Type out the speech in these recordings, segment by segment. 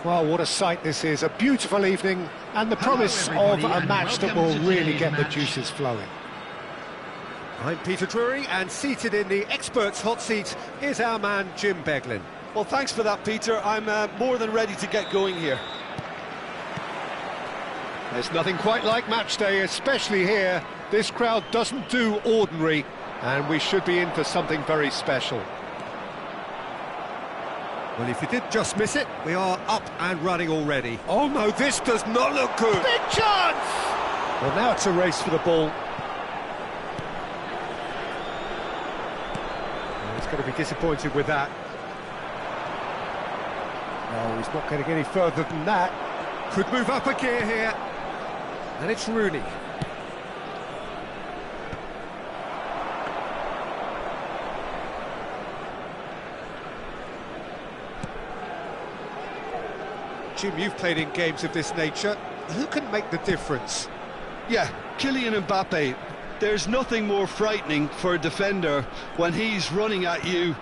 Well, what a sight this is, a beautiful evening, and the promise of a match that will really get the juices flowing. I'm Peter Drury, and seated in the experts' hot seat is our man Jim Beglin. Well, thanks for that, Peter. I'm more than ready to get going here. There's nothing quite like match day, especially here. This crowd doesn't do ordinary, and we should be in for something very special. Well, if you did just miss it, we are up and running already. Oh no, this does not look good. Big chance! Well, now it's a race for the ball. He's going to be disappointed with that. No, he's not getting any further than that. Could move up a gear here. And it's Rooney. Jim, you've played in games of this nature. Who can make the difference? Yeah, Kylian Mbappe. There's nothing more frightening for a defender when he's running at you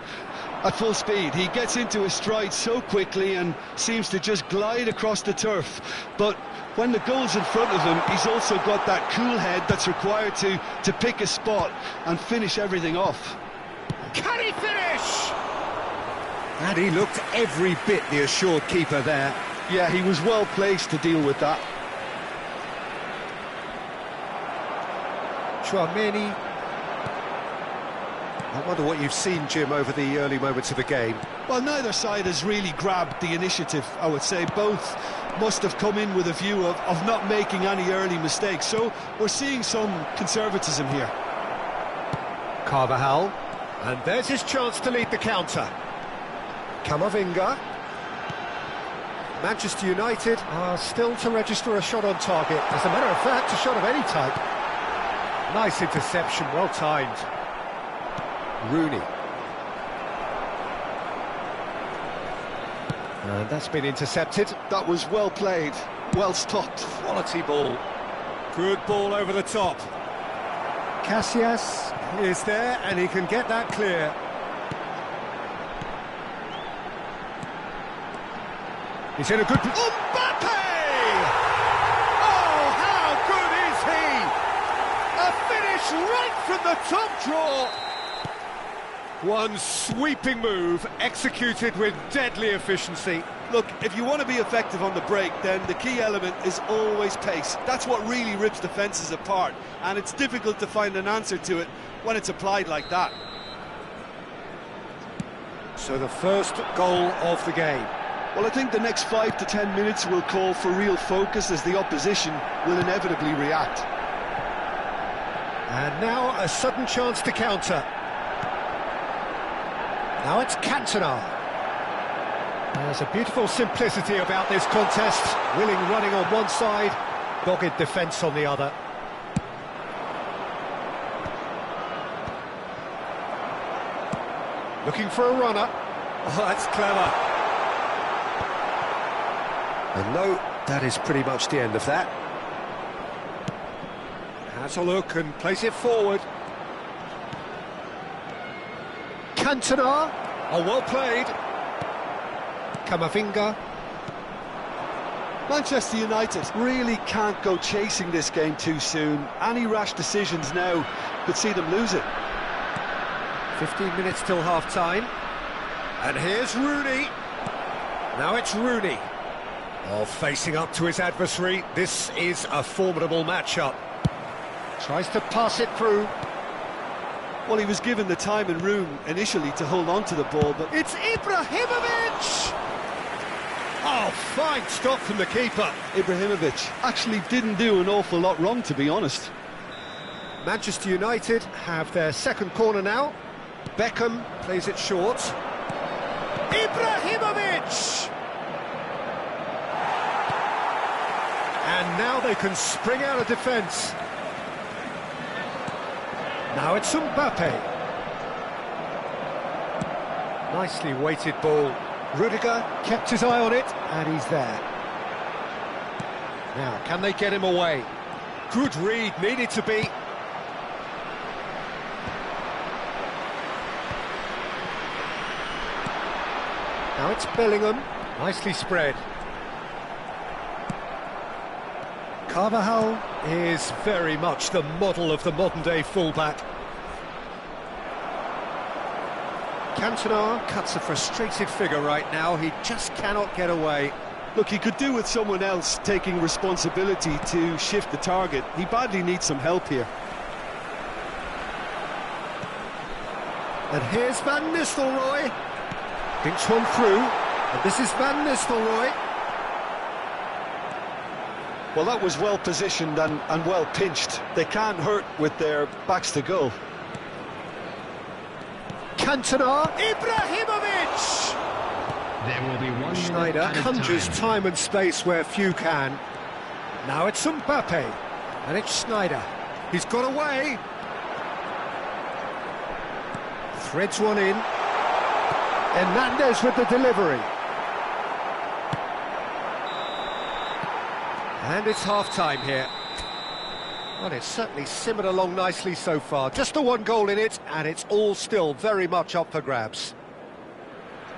at full speed. He gets into his stride so quickly and seems to just glide across the turf. But when the goal's in front of him, he's also got that cool head that's required to pick a spot and finish everything off. Can he finish? And he looked every bit the assured keeper there. Yeah, he was well placed to deal with that. Chouameni. I wonder what you've seen, Jim, over the early moments of the game. Well, neither side has really grabbed the initiative, I would say. Both must have come in with a view of not making any early mistakes. So we're seeing some conservatism here. Carvajal. And there's his chance to lead the counter. Camavinga. Manchester United are still to register a shot on target. As a matter of fact, a shot of any type. Nice interception, well timed. Rooney. And that's been intercepted. That was well played, well stopped. Quality ball. Good ball over the top. Casillas is there, and he can get that clear. He's in a good... Mbappe! Oh, how good is he? A finish right from the top draw. One sweeping move, executed with deadly efficiency. Look, if you want to be effective on the break, then the key element is always pace. That's what really rips defences apart, and it's difficult to find an answer to it when it's applied like that. So the first goal of the game. Well, I think the next 5 to 10 minutes will call for real focus as the opposition will inevitably react. And now a sudden chance to counter. Now it's Cantona. There's a beautiful simplicity about this contest. Willing running on one side, dogged defence on the other. Looking for a runner. Oh, that's clever. And no, that is pretty much the end of that. Has a look and plays it forward. Cantona. Oh, well played. Camavinga. Manchester United really can't go chasing this game too soon. Any rash decisions now could see them lose it. 15 minutes till half-time. And here's Rooney. Now it's Rooney. Oh, facing up to his adversary. This is a formidable matchup. Tries to pass it through. Well, he was given the time and room initially to hold on to the ball, but... It's Ibrahimovic! Oh, fine stop from the keeper. Ibrahimovic actually didn't do an awful lot wrong, to be honest. Manchester United have their second corner now. Beckham plays it short. Ibrahimovic! And now they can spring out of defence. Now it's Mbappe. Nicely weighted ball. Rudiger kept his eye on it, and he's there. Now, can they get him away? Good read, needed to be. Now it's Bellingham, nicely spread. Carvajal is very much the model of the modern-day fullback. Cantona cuts a frustrated figure right now. He just cannot get away. Look, he could do with someone else taking responsibility to shift the target. He badly needs some help here. And here's Van Nistelrooy. Thinks one through, and this is Van Nistelrooy. Well, that was well positioned and well pinched. They can't hurt with their backs to goal. Cantona, Ibrahimovic! There will be one Schneider conjures time and space where few can. Now it's Mbappe, and it's Schneider. He's got away. Threads one in. Hernandez with the delivery. And it's half-time here. Well, it's certainly simmered along nicely so far. Just the one goal in it, and it's all still very much up for grabs.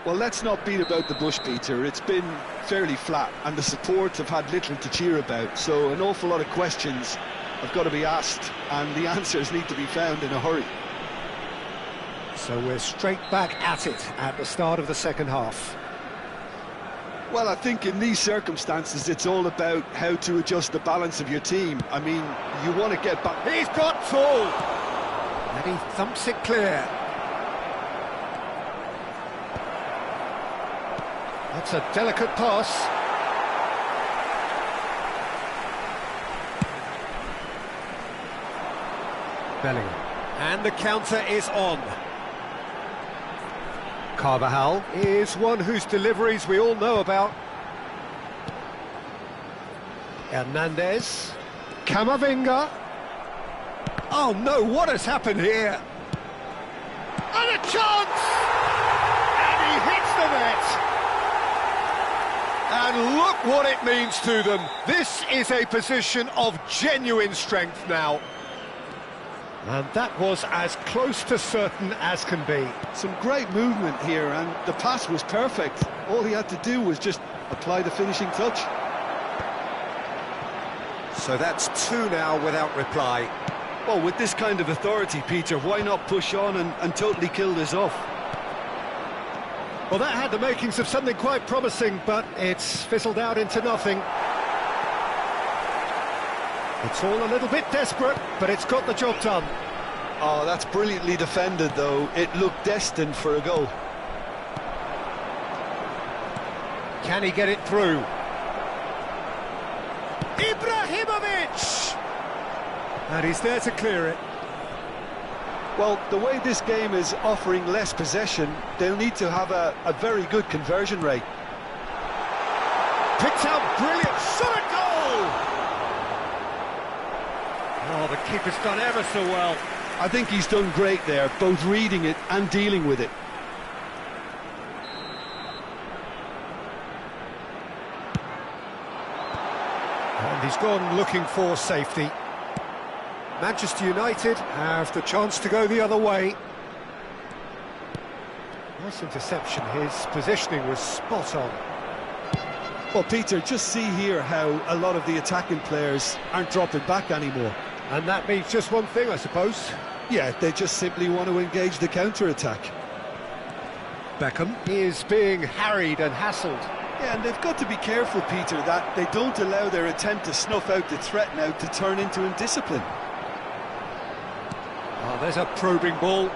Well, let's not beat about the bush, Peter. It's been fairly flat, and the support have had little to cheer about. So an awful lot of questions have got to be asked, and the answers need to be found in a hurry. So we're straight back at it at the start of the second half. Well, I think in these circumstances, it's all about how to adjust the balance of your team. I mean, you want to get back... He's got full! And he thumps it clear. That's a delicate pass. Bellingham. And the counter is on. Carvajal is one whose deliveries we all know about. Hernandez. Camavinga. Oh no, what has happened here? And a chance! And he hits the net! And look what it means to them. This is a position of genuine strength now. And that was as close to certain as can be. Some great movement here, and the pass was perfect. All he had to do was just apply the finishing touch. So that's two now without reply. Well, with this kind of authority, Peter, why not push on and totally kill this off? Well, that had the makings of something quite promising, but it's fizzled out into nothing. It's all a little bit desperate, but it's got the job done. Oh, that's brilliantly defended, though. It looked destined for a goal. Can he get it through? Ibrahimovic! And he's there to clear it. Well, the way this game is offering less possession, they'll need to have a very good conversion rate. Picked out brilliant, shot a goal! Oh, the keeper's done ever so well. I think he's done great there, both reading it and dealing with it. And he's gone looking for safety. Manchester United have the chance to go the other way. Nice interception, his positioning was spot on. Well, Peter, just see here how a lot of the attacking players aren't dropping back anymore. And that means just one thing, I suppose. Yeah, they just simply want to engage the counter-attack. Beckham. He is being harried and hassled. Yeah, and they've got to be careful, Peter, that they don't allow their attempt to snuff out the threat now to turn into indiscipline. Oh, there's a probing ball.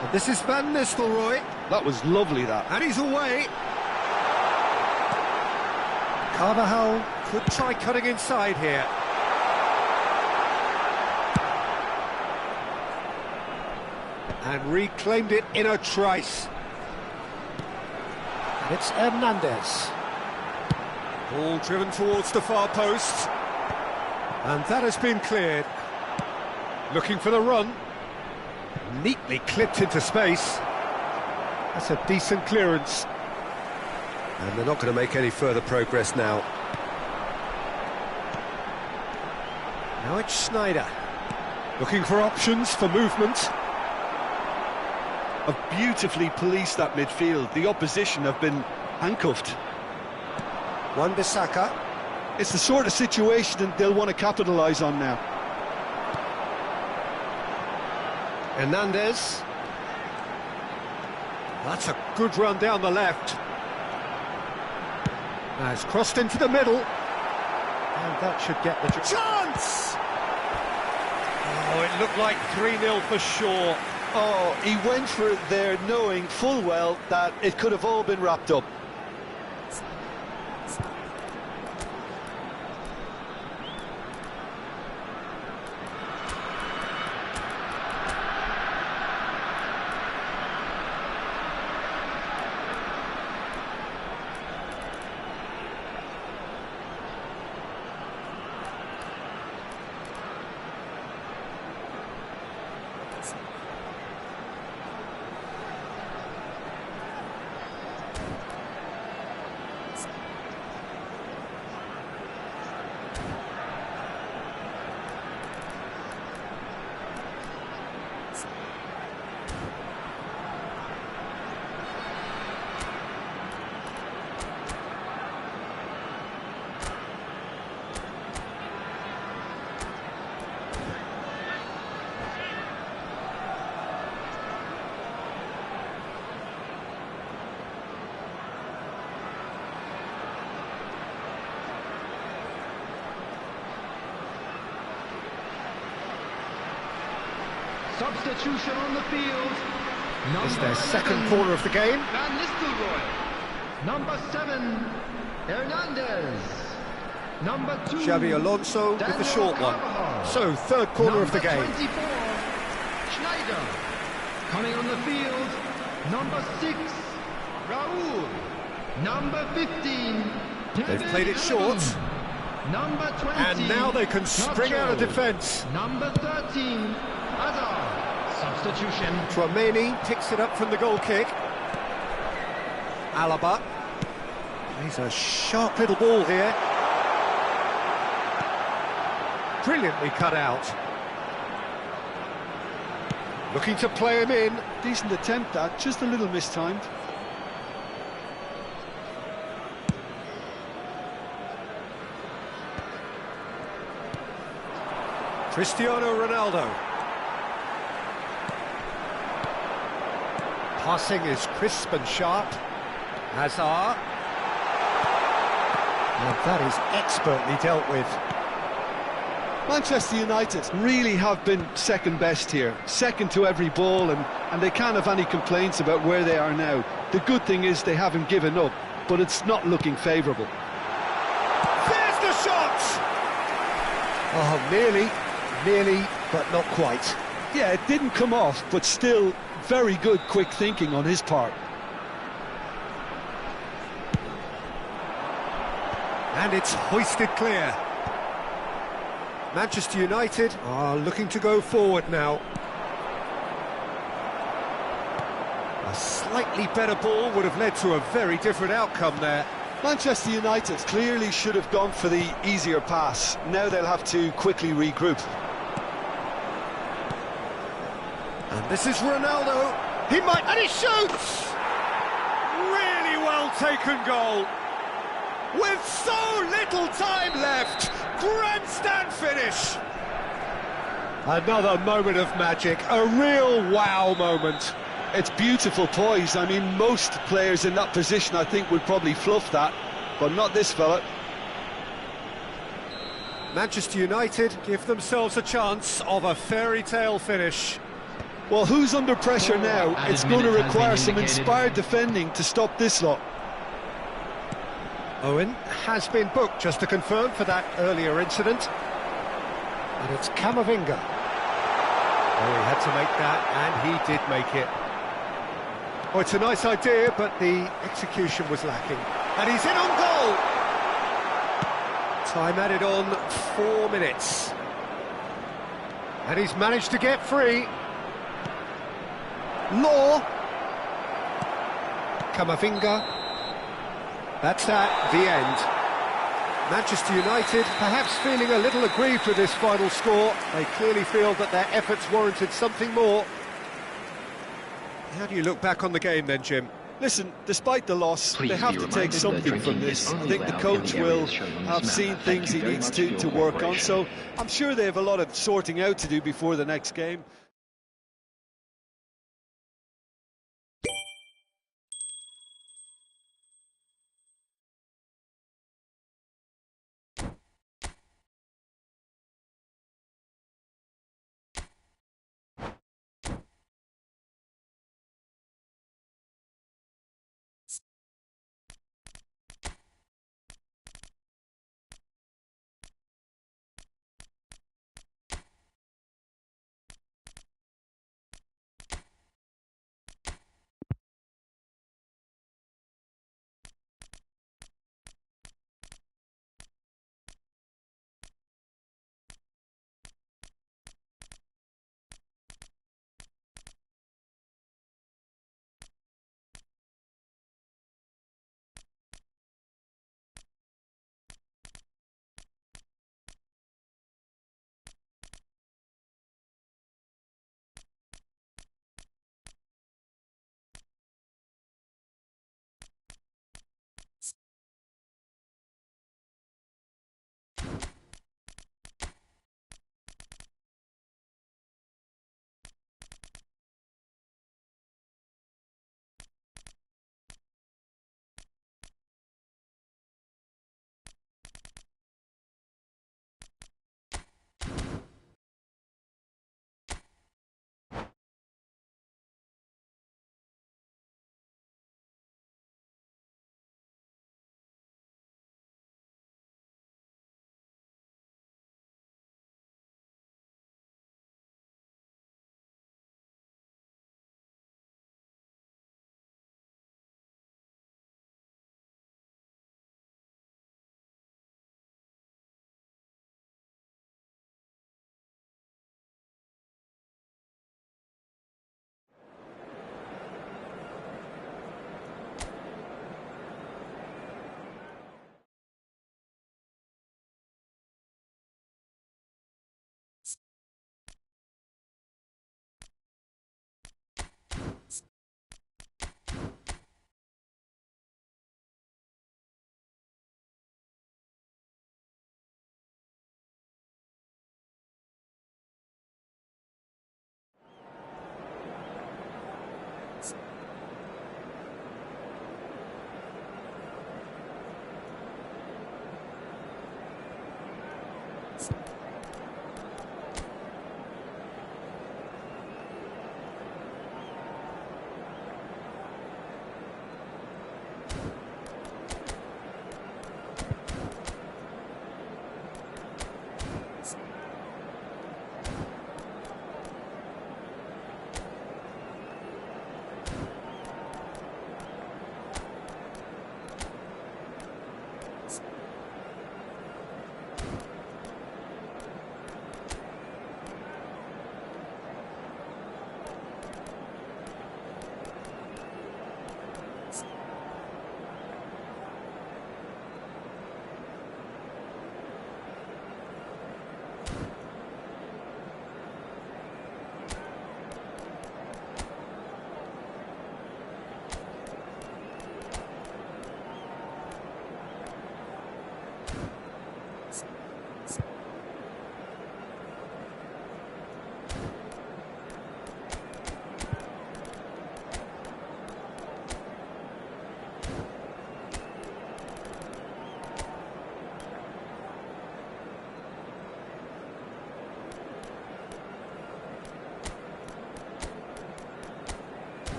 And this is Van Nistelrooy. That was lovely, that. And he's away. Carvajal could try cutting inside here. And reclaimed it in a trice. And it's Hernandez. Ball driven towards the far post. And that has been cleared. Looking for the run. Neatly clipped into space. That's a decent clearance. And they're not going to make any further progress now. Now it's Schneider. Looking for options for movement. Have beautifully policed that midfield. The opposition have been handcuffed. Wan-Bissaka. It's the sort of situation that they'll want to capitalise on now. Hernandez. That's a good run down the left. Now it's crossed into the middle. And that should get the chance! Oh, it looked like 3-0 for sure. Oh, he went for it there knowing full well that it could have all been wrapped up. Substitution on the field. It's their second corner of the game. Van Nistelrooy. Number 7, Hernandez. Number 2, Xabi Alonso with the short one. So, third corner of the game. 24, Schneider. Coming on the field, number 6, Raúl. Number 15, They've played it short. Number 20, And now they can spring out of defence. Number 13, Hazard. Substitution. Tchouaméni picks it up from the goal kick. Alaba. He's a sharp little ball here. Brilliantly cut out. Looking to play him in. Decent attempt, that, just a little mistimed. Cristiano Ronaldo. Passing is crisp and sharp. Hazard. And that is expertly dealt with. Manchester United really have been second best here, second to every ball, and they can't have any complaints about where they are now. The good thing is they haven't given up, but it's not looking favourable. There's the shot! Oh, nearly, but not quite. Yeah, it didn't come off, but still very good quick thinking on his part. And it's hoisted clear. Manchester United are looking to go forward now. A slightly better ball would have led to a very different outcome there. Manchester United clearly should have gone for the easier pass. Now they'll have to quickly regroup. And this is Ronaldo. He might, and he shoots! Really well well-taken goal. With so little time left, grandstand finish. Another moment of magic, a real wow moment. It's beautiful poise. I mean, most players in that position, I think, would probably fluff that, but not this fella. Manchester United give themselves a chance of a fairy tale finish. Well, who's under pressure now? It's going to require some inspired defending to stop this lot. Owen has been booked, just to confirm, for that earlier incident. And it's Camavinga. Oh, he had to make that, and he did make it. Oh, it's a nice idea, but the execution was lacking. And he's in on goal! Time added on 4 minutes. And he's managed to get free. Law. Camavinga. That's that, the end. Manchester United perhaps feeling a little aggrieved with this final score. They clearly feel that their efforts warranted something more. How do you look back on the game then, Jim? Listen, despite the loss, they have to take something from this. I think the coach will have seen things he needs to work on, so I'm sure they have a lot of sorting out to do before the next game.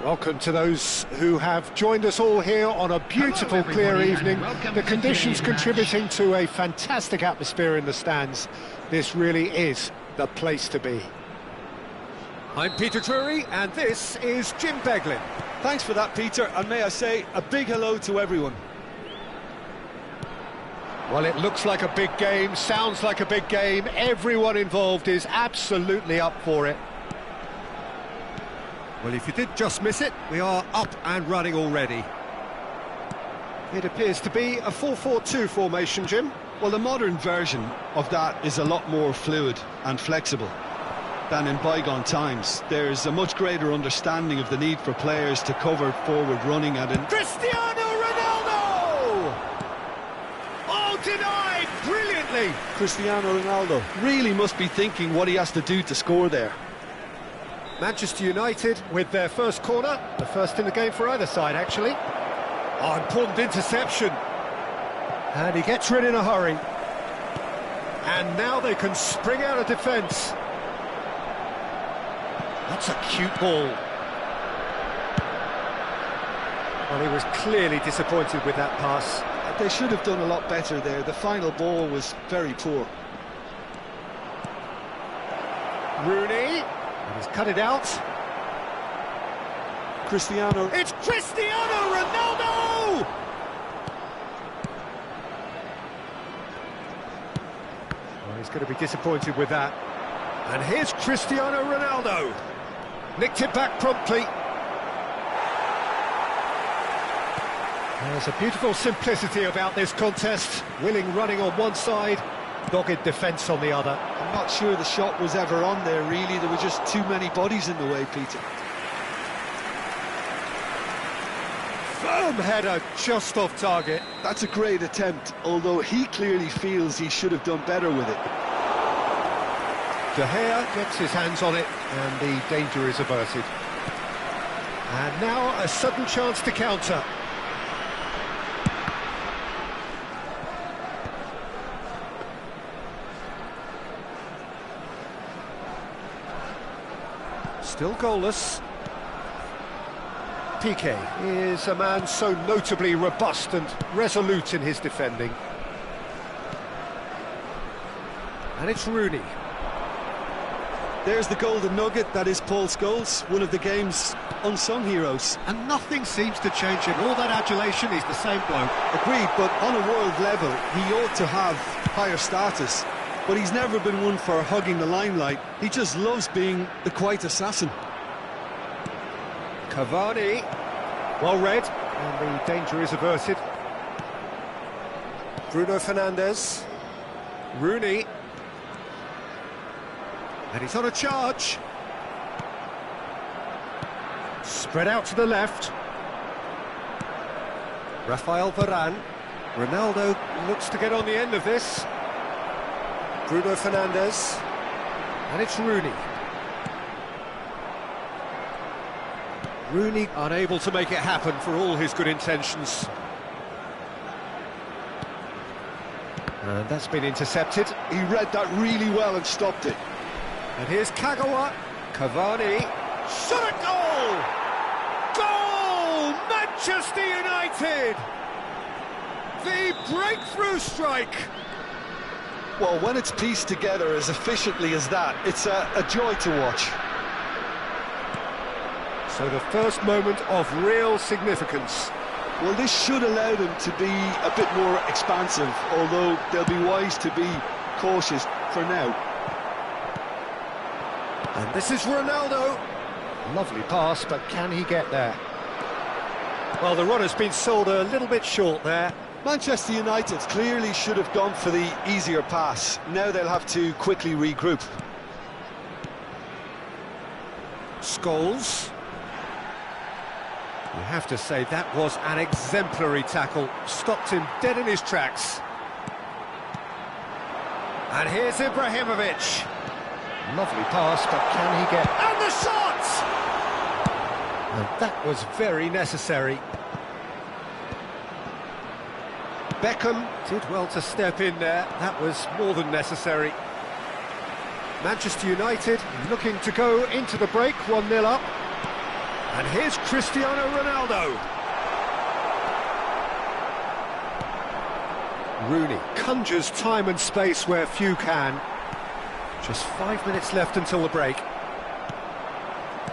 Welcome to those who have joined us all here on a beautiful, clear evening. The conditions contributing to a fantastic atmosphere in the stands. This really is the place to be. I'm Peter Drury, and this is Jim Beglin. Thanks for that, Peter, and may I say a big hello to everyone. Well, it looks like a big game, sounds like a big game. Everyone involved is absolutely up for it. Well, if you did just miss it, we are up and running already. It appears to be a 4-4-2 formation, Jim. Well, the modern version of that is a lot more fluid and flexible than in bygone times. There's a much greater understanding of the need for players to cover forward running and Cristiano Ronaldo! Oh, denied brilliantly! Cristiano Ronaldo really must be thinking what he has to do to score there. Manchester United with their first corner, the first in the game for either side, actually. Oh, important interception. And he gets rid in a hurry. And now they can spring out of defence. That's a cute ball. Well, he was clearly disappointed with that pass. They should have done a lot better there. The final ball was very poor. Rooney. And he's cut it out. Cristiano. It's Cristiano Ronaldo! Well, he's going to be disappointed with that. And here's Cristiano Ronaldo. Nicked it back promptly. There's a beautiful simplicity about this contest. Willing running on one side, dogged defence on the other. I'm not sure the shot was ever on there, really. There were just too many bodies in the way, Peter. Firm header, just off target. That's a great attempt, although he clearly feels he should have done better with it. De Gea gets his hands on it, and the danger is averted. And now a sudden chance to counter. Still goalless. Piqué is a man so notably robust and resolute in his defending. And it's Rooney. There's the golden nugget, that is Paul Scholes, one of the game's unsung heroes. And nothing seems to change him. All that adulation, he's the same bloke. Agreed, but on a world level, he ought to have higher status. But he's never been one for hugging the limelight. He just loves being the quiet assassin. Cavani, well read, and the danger is averted. Bruno Fernandes, Rooney, and he's on a charge. Spread out to the left. Rafael Varane. Ronaldo looks to get on the end of this. Bruno Fernandes, and it's Rooney. Rooney unable to make it happen for all his good intentions. And that's been intercepted. He read that really well and stopped it. And here's Kagawa, Cavani, shot at goal! Goal! Manchester United! The breakthrough strike! Well, when it's pieced together as efficiently as that, it's a joy to watch. So the first moment of real significance. Well, this should allow them to be a bit more expansive, although they'll be wise to be cautious for now. And this is Ronaldo. Lovely pass, but can he get there? Well, the run has been sold a little bit short there. Manchester United clearly should have gone for the easier pass. Now they'll have to quickly regroup. Scholes. You have to say that was an exemplary tackle. Stopped him dead in his tracks. And here's Ibrahimovic. Lovely pass, but can he get... And the shot! And that was very necessary. Beckham did well to step in there. That was more than necessary. Manchester United looking to go into the break, 1-0 up. And here's Cristiano Ronaldo. Rooney conjures time and space where few can. Just 5 minutes left until the break.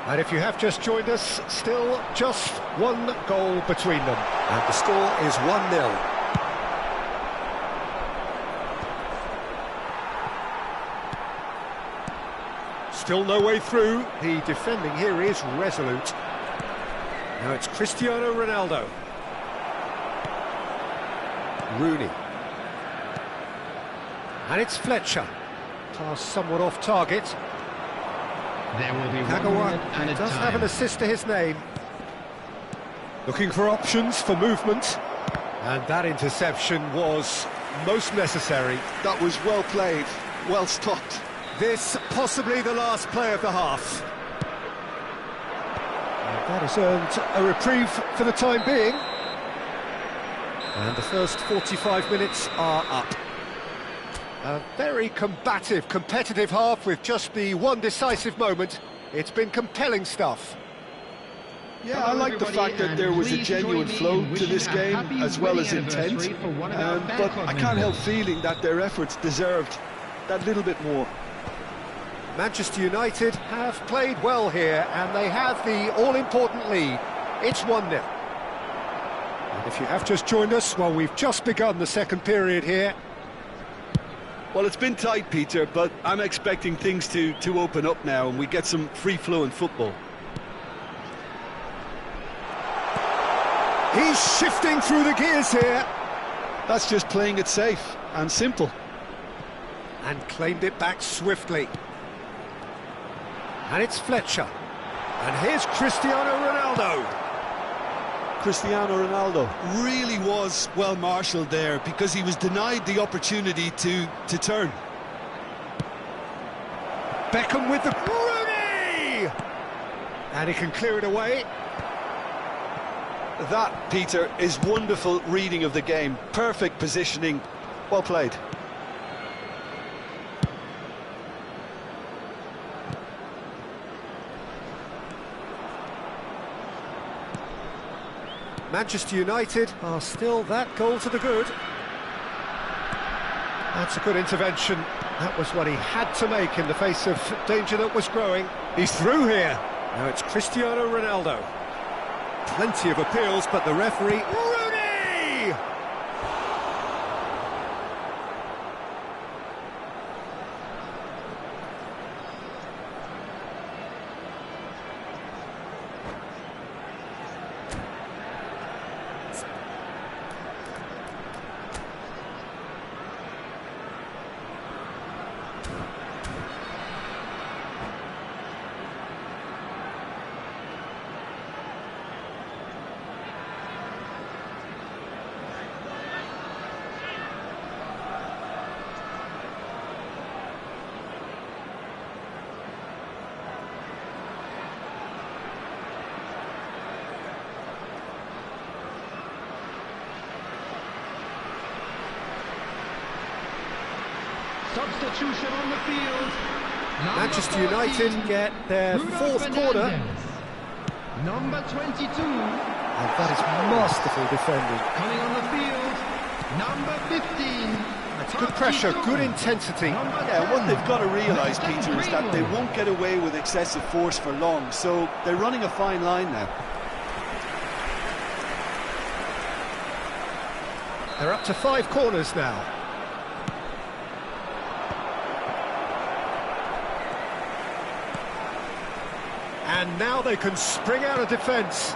And if you have just joined us, still just one goal between them. And the score is 1-0. Still no way through. The defending here is resolute. Now it's Cristiano Ronaldo. Rooney. And it's Fletcher. Pass somewhat off target. There will be 1 Kagawa minute added does time. have an assist to his name. Looking for options for movement. And that interception was most necessary. That was well played, well stopped. This possibly the last play of the half. And that has earned a reprieve for the time being. And the first 45 minutes are up. A very combative, competitive half with just the one decisive moment. It's been compelling stuff. Yeah, Hello, I like the everybody, fact that and there was a please genuine join me flow in to wishing this a game, happy as well as wedding intent. anniversary for one of our But Bangkok I can't help members. feeling that their efforts deserved that little bit more. Manchester United have played well here, and they have the all-important lead. It's 1-0. And if you have just joined us, well, we've just begun the second period here. Well, it's been tight, Peter, but I'm expecting things to open up now and we get some free-flowing football. He's shifting through the gears here. That's just playing it safe and simple. And claimed it back swiftly. And it's Fletcher. And here's Cristiano Ronaldo. Cristiano Ronaldo really was well marshalled there because he was denied the opportunity to turn. Beckham with the... Rooney! And he can clear it away. That, Peter, is wonderful reading of the game. Perfect positioning. Well played. Manchester United are still that goal to the good. That's a good intervention. That was what he had to make in the face of danger that was growing. He's through here. Now it's Cristiano Ronaldo. Plenty of appeals, but the referee... Rooney! Substitution on the field. Manchester United get their fourth corner. Number 22. And that is masterful defending. Coming on the field. Number 15. That's good pressure, good intensity. Yeah, what they've got to realise, Peter, is that they won't get away with excessive force for long, so they're running a fine line now. They're up to 5 corners now. And now they can spring out of defence.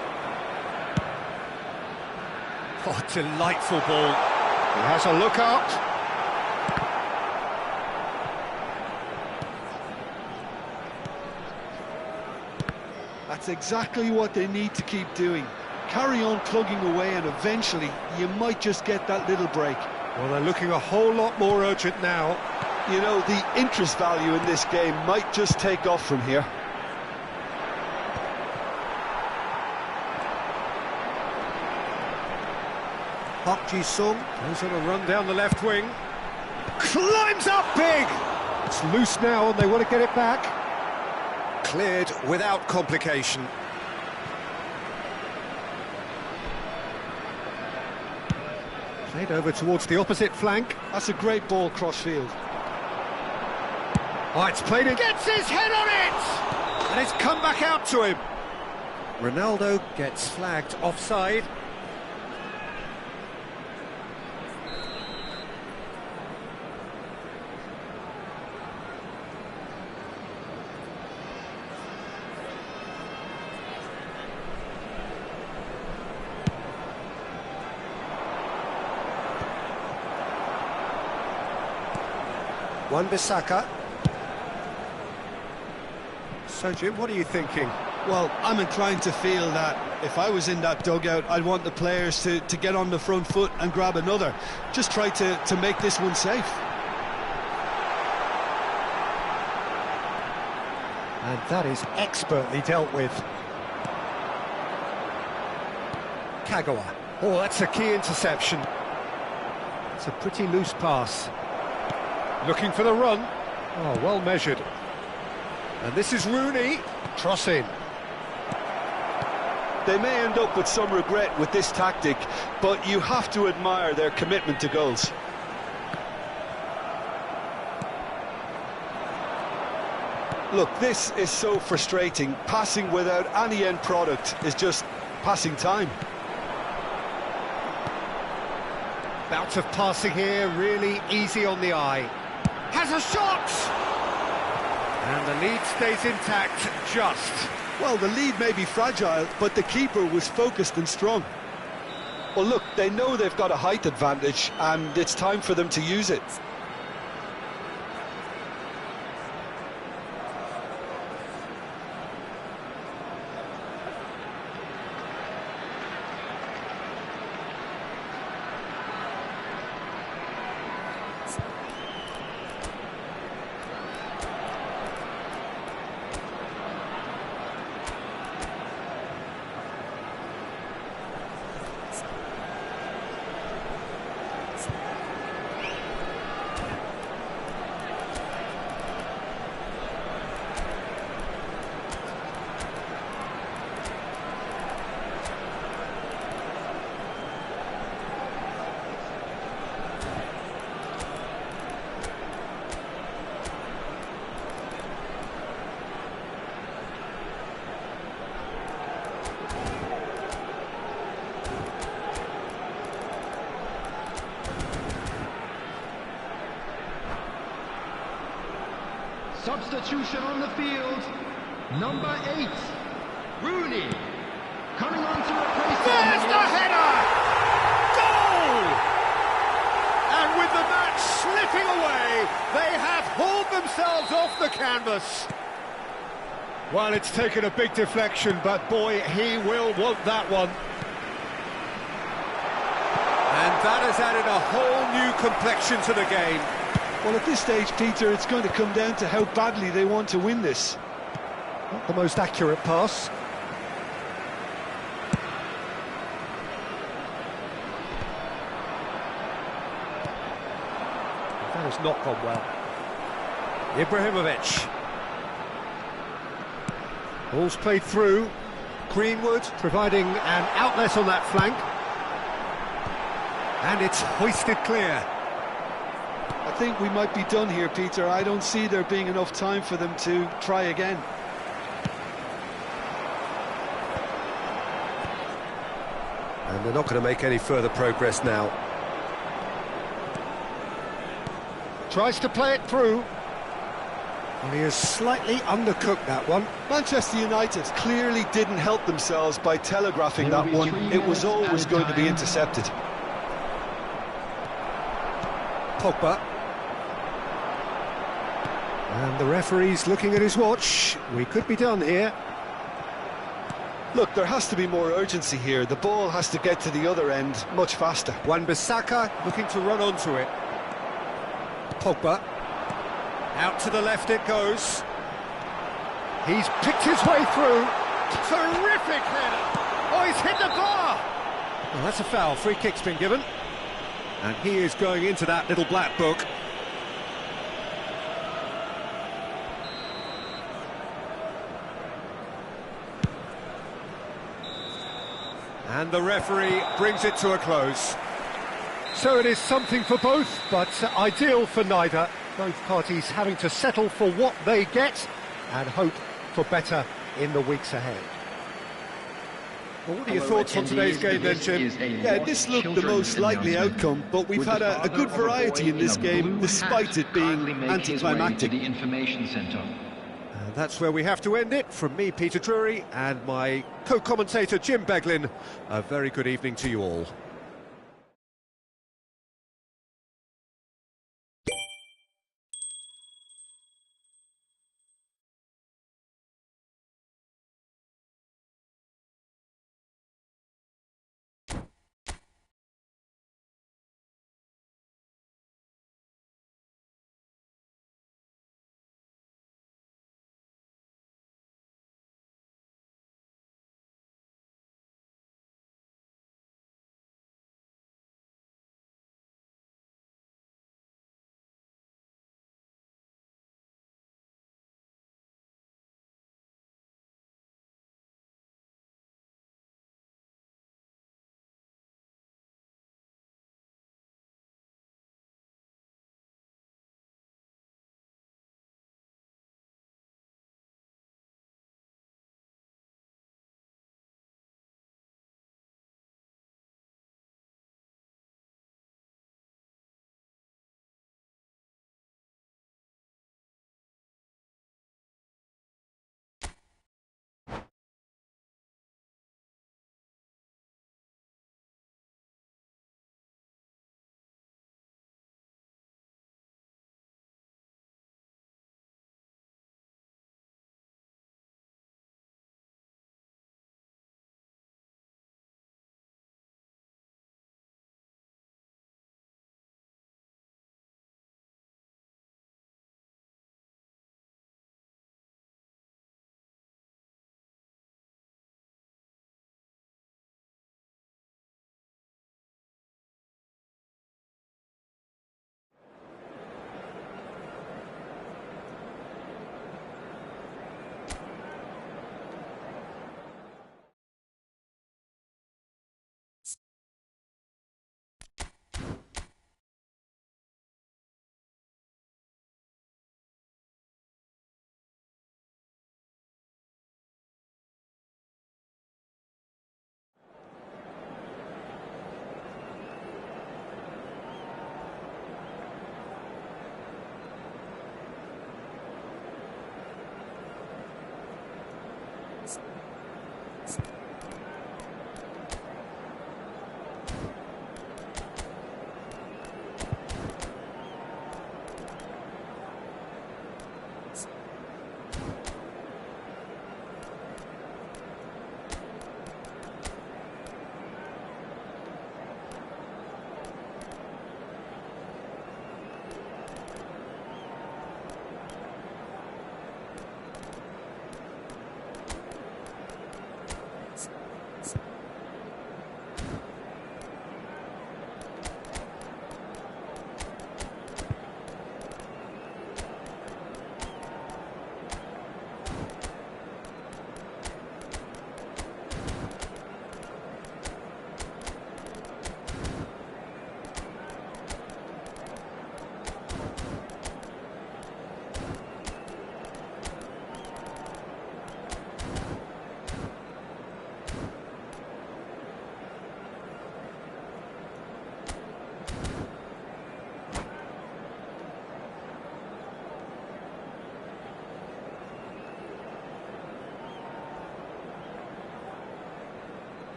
Oh, delightful ball. He has a look up. That's exactly what they need to keep doing. Carry on plugging away and eventually you might just get that little break. Well, they're looking a whole lot more urgent now. You know, the interest value in this game might just take off from here. Park Ji-sung goes on a run down the left wing. Climbs up big! It's loose now and they want to get it back. Cleared without complication. Played over towards the opposite flank. That's a great ball cross-field. Oh, it's played in. Gets his head on it! And it's come back out to him. Ronaldo gets flagged offside. Wan-Bissaka. So, Jim, what are you thinking? Well, I'm inclined to feel that if I was in that dugout, I'd want the players to get on the front foot and grab another. Just try to make this one safe. And that is expertly dealt with. Kagawa. Oh, that's a key interception. It's a pretty loose pass. Looking for the run. Oh, well measured. And this is Rooney. Cross in. They may end up with some regret with this tactic, but you have to admire their commitment to goals. Look, this is so frustrating. Passing without any end product is just passing time. Bout of passing here, really easy on the eye. Has a shot! And the lead stays intact, just. Well, the lead may be fragile, but the keeper was focused and strong. Well, look, they know they've got a height advantage, and it's time for them to use it. Substitution on the field, number 8, Rooney, coming on to replace him. There's the header! Goal! And with the match slipping away, they have hauled themselves off the canvas. Well, it's taken a big deflection, but boy, he will want that one. And that has added a whole new complexion to the game. Well, at this stage, Peter, it's going to come down to how badly they want to win this. Not the most accurate pass. That has not gone well. Ibrahimovic. Ball's played through. Greenwood providing an outlet on that flank. And it's hoisted clear. I think we might be done here, Peter. I don't see there being enough time for them to try again. And they're not going to make any further progress now. Tries to play it through. Well, he has slightly undercooked that one. Manchester United clearly didn't help themselves by telegraphing that one. It was always going to be intercepted. Pogba. And the referee's looking at his watch. We could be done here. Look, there has to be more urgency here. The ball has to get to the other end much faster. Wan-Bissaka looking to run onto it. Pogba. Out to the left it goes. He's picked his way through. Terrific header. Oh, he's hit the bar. Well, that's a foul. Free kick's been given. And he is going into that little black book. And the referee brings it to a close. So it is something for both, but ideal for neither. Both parties having to settle for what they get and hope for better in the weeks ahead. Well, what are your thoughts on today's game then, Jim? Yeah, this looked the most likely outcome, but we've had a good variety in this game, despite it being anticlimactic. And that's where we have to end it. From me, Peter Drury, and my co-commentator, Jim Beglin. A very good evening to you all.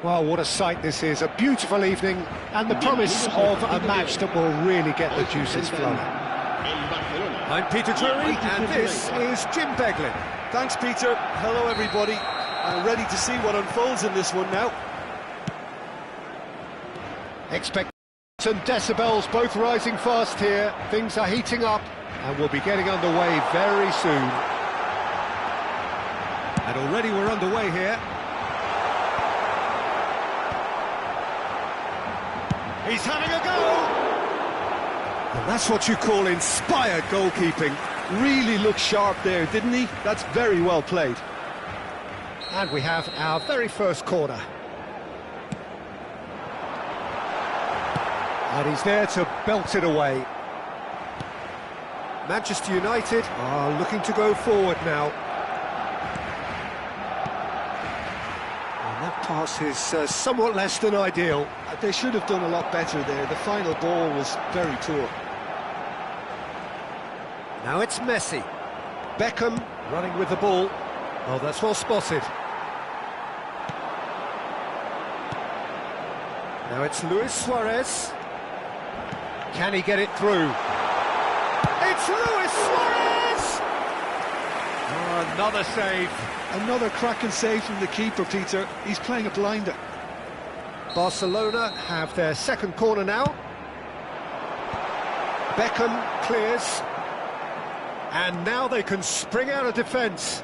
Well, what a sight this is. A beautiful evening and the promise of a match that will really get the juices flowing. I'm Peter Drury, and this is Jim Beglin. Thanks, Peter. Hello, everybody. I'm ready to see what unfolds in this one now. Expect and decibels both rising fast here. Things are heating up and we'll be getting underway very soon. And already we're underway here. He's having a go! And that's what you call inspired goalkeeping. Really looked sharp there, didn't he? That's very well played. And we have our very first corner. And he's there to belt it away. Manchester United are looking to go forward now. And that pass is somewhat less than ideal. They should have done a lot better there. The final ball was very poor. Now it's Messi. Beckham running with the ball. Oh, that's well spotted. Now it's Luis Suarez. Can he get it through? It's Luis Suarez! Oh, another save. Another cracking save from the keeper, Peter. He's playing a blinder. Barcelona have their second corner now. Beckham clears. And now they can spring out of defence.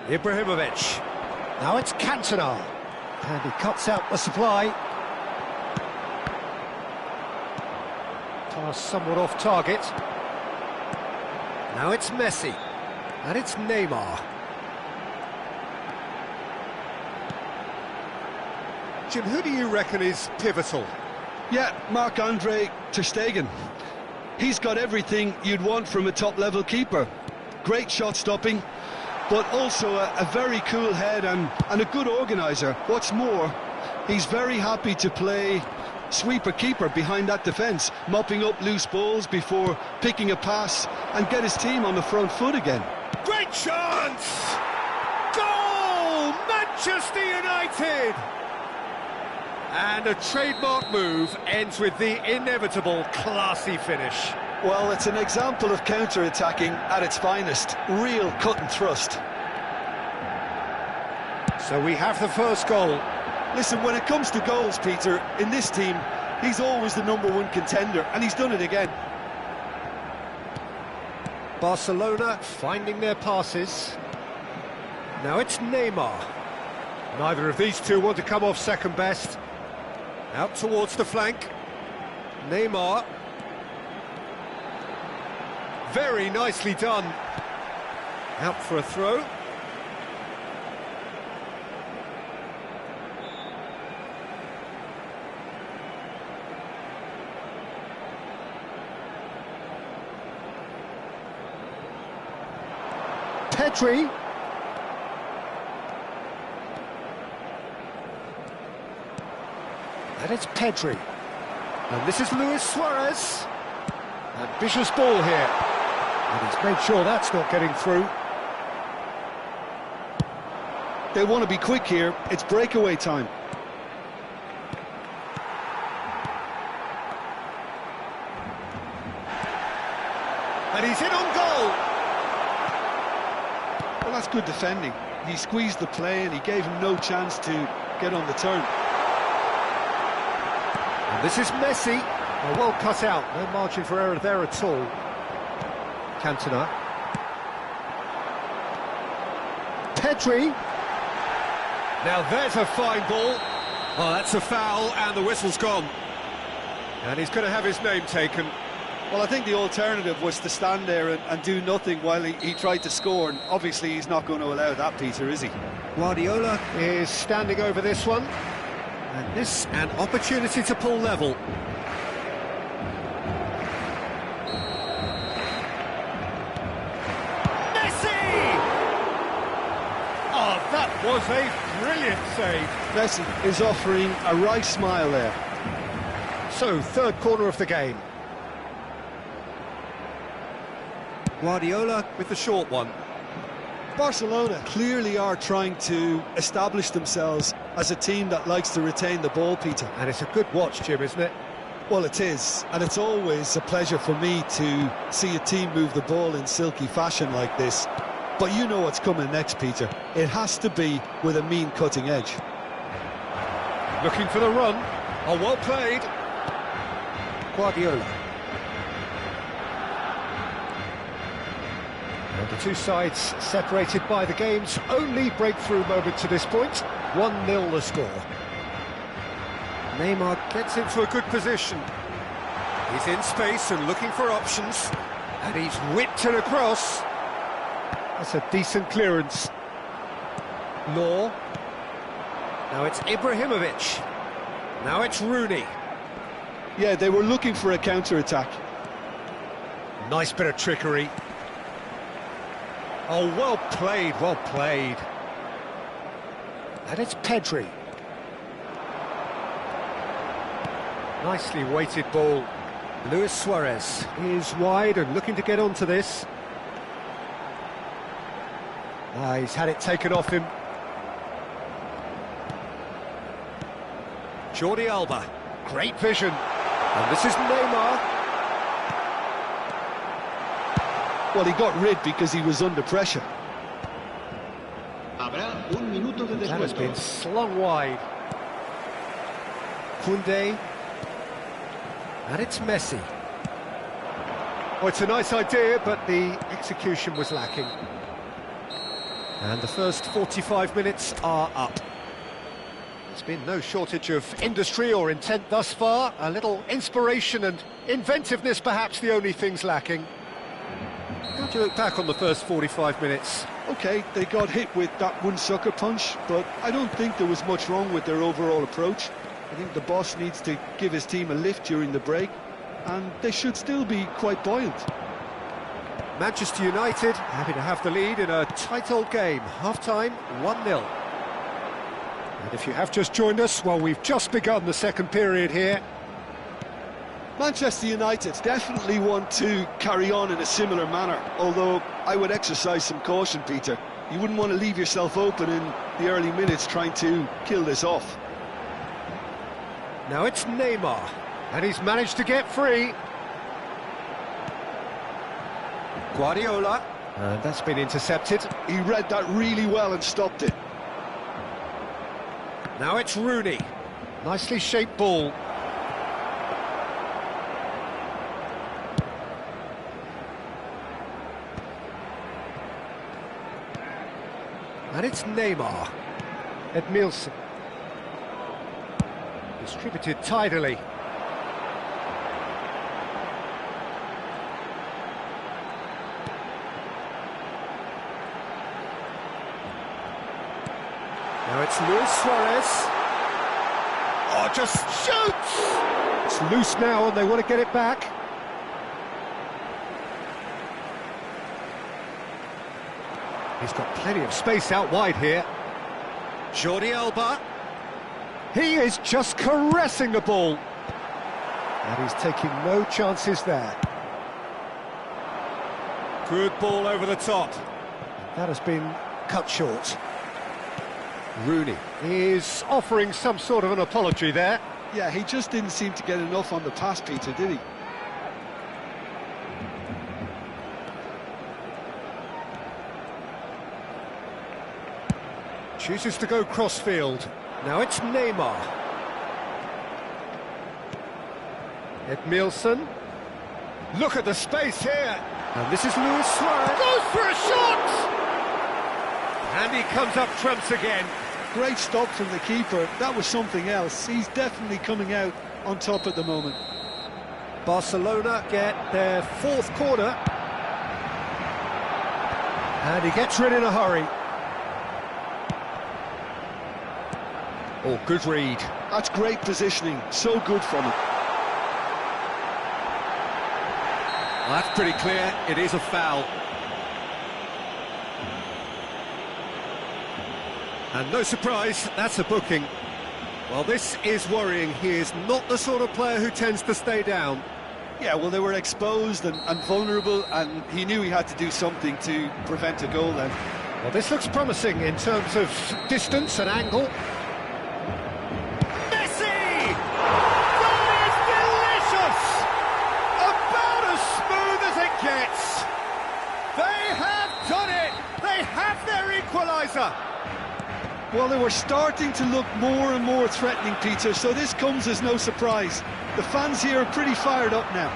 Ibrahimovic. Now it's Cantona. And he cuts out the supply. Pass somewhat off target. Now it's Messi. And it's Neymar. Jim, who do you reckon is pivotal? Yeah, Marc-Andre ter Stegen. He's got everything you'd want from a top-level keeper. Great shot stopping, but also a very cool head and a good organiser. What's more, he's very happy to play sweeper-keeper behind that defence, mopping up loose balls before picking a pass and get his team on the front foot again. Great chance! Goal! Manchester United! And a trademark move ends with the inevitable classy finish. Well, it's an example of counter-attacking at its finest. Real cut and thrust. So we have the first goal. Listen, when it comes to goals, Peter, in this team, he's always the #1 contender, and he's done it again. Barcelona finding their passes. Now it's Neymar. Neither of these two want to come off second best. Out towards the flank. Neymar. Very nicely done. Out for a throw. Pedri. And it's Pedri. And this is Luis Suarez. Ambitious ball here. And he's made sure that's not getting through. They want to be quick here. It's breakaway time. And he's in on goal. Well, that's good defending. He squeezed the play and he gave him no chance to get on the turn. And this is Messi. Oh, well cut out. No margin for error there at all. Cantona. Pedri. Now there's a fine ball. Oh, that's a foul and the whistle's gone. And he's going to have his name taken. Well, I think the alternative was to stand there and do nothing while he tried to score, and obviously he's not going to allow that, Peter, is he? Guardiola is standing over this one. And this, an opportunity to pull level. Messi! Oh, that was a brilliant save. Messi is offering a right smile there. So, third corner of the game. Guardiola with the short one. Barcelona clearly are trying to establish themselves as a team that likes to retain the ball, Peter. And it's a good watch, Jim, isn't it? Well, it is, and it's always a pleasure for me to see a team move the ball in silky fashion like this. But you know what's coming next, Peter. It has to be with a mean cutting edge. Looking for the run. Oh, well played. Guardiola. And the two sides separated by the game's only breakthrough moment to this point. 1-0 the score. Neymar gets into a good position. He's in space and looking for options. And he's whipped it across. That's a decent clearance. Law. Now it's Ibrahimovic. Now it's Rooney. Yeah, they were looking for a counter-attack. Nice bit of trickery. Oh, well played, well played. And it's Pedri. Nicely weighted ball. Luis Suarez is wide and looking to get onto this. He's had it taken off him. Jordi Alba. Great vision. And this is Neymar. Well, he got rid because he was under pressure. That has been slung wide. Koundé. And it's Messi. Oh, it's a nice idea, but the execution was lacking. And the first 45 minutes are up. There's been no shortage of industry or intent thus far. A little inspiration and inventiveness, perhaps the only things lacking. How do you look back on the first 45 minutes? Okay, they got hit with that one sucker punch, but I don't think there was much wrong with their overall approach. I think the boss needs to give his team a lift during the break, and they should still be quite buoyant. Manchester United happy to have the lead in a tight old game. Half-time, 1-0. And if you have just joined us, well, we've just begun the second period here. Manchester United definitely want to carry on in a similar manner, although I would exercise some caution, Peter. You wouldn't want to leave yourself open in the early minutes trying to kill this off. Now it's Neymar, and he's managed to get free. Guardiola, and that's been intercepted. He read that really well and stopped it. Now it's Rooney. Nicely shaped ball. And it's Neymar. Edmilson. Distributed tidily. Now it's Luis Suarez. Oh, just shoots! It's loose now and they want to get it back. He's got plenty of space out wide here. Jordi Alba. He is just caressing the ball. And he's taking no chances there. Good ball over the top. That has been cut short. Rooney is offering some sort of an apology there. Yeah, he just didn't seem to get enough on the pass, Peter, did he? Chooses to go cross-field. Now it's Neymar. Edmilson. Look at the space here. And this is Luis Suarez. Goes for a shot! And he comes up trumps again. Great stop from the keeper. That was something else. He's definitely coming out on top at the moment. Barcelona get their fourth corner. And he gets rid in a hurry. Oh, good read. That's great positioning. So good from him. Well, that's pretty clear. It is a foul. And no surprise, that's a booking. Well, this is worrying. He is not the sort of player who tends to stay down. Yeah, well, they were exposed and vulnerable, and he knew he had to do something to prevent a goal then. Well, this looks promising in terms of distance and angle. Messi! That is delicious! About as smooth as it gets. They have done it! They have their equaliser! Well, they were starting to look more and more threatening, Peter, so this comes as no surprise. The fans here are pretty fired up now.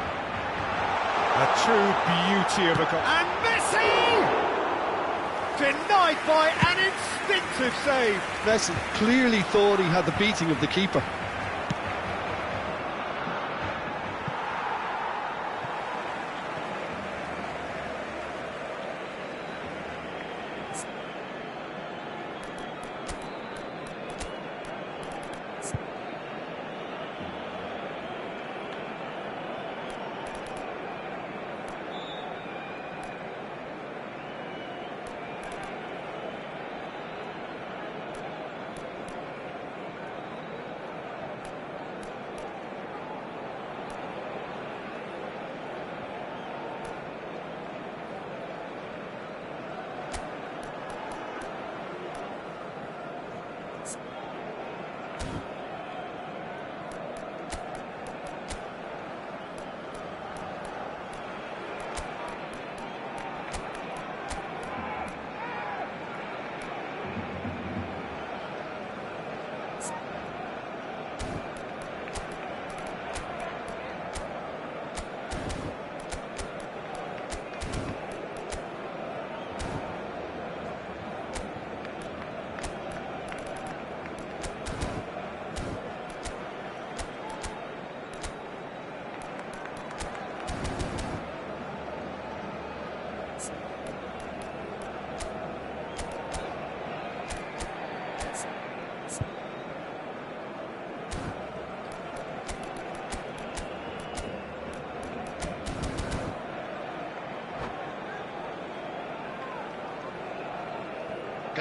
A true beauty of a goal. And Messi! Denied by an instinctive save. Messi clearly thought he had the beating of the keeper.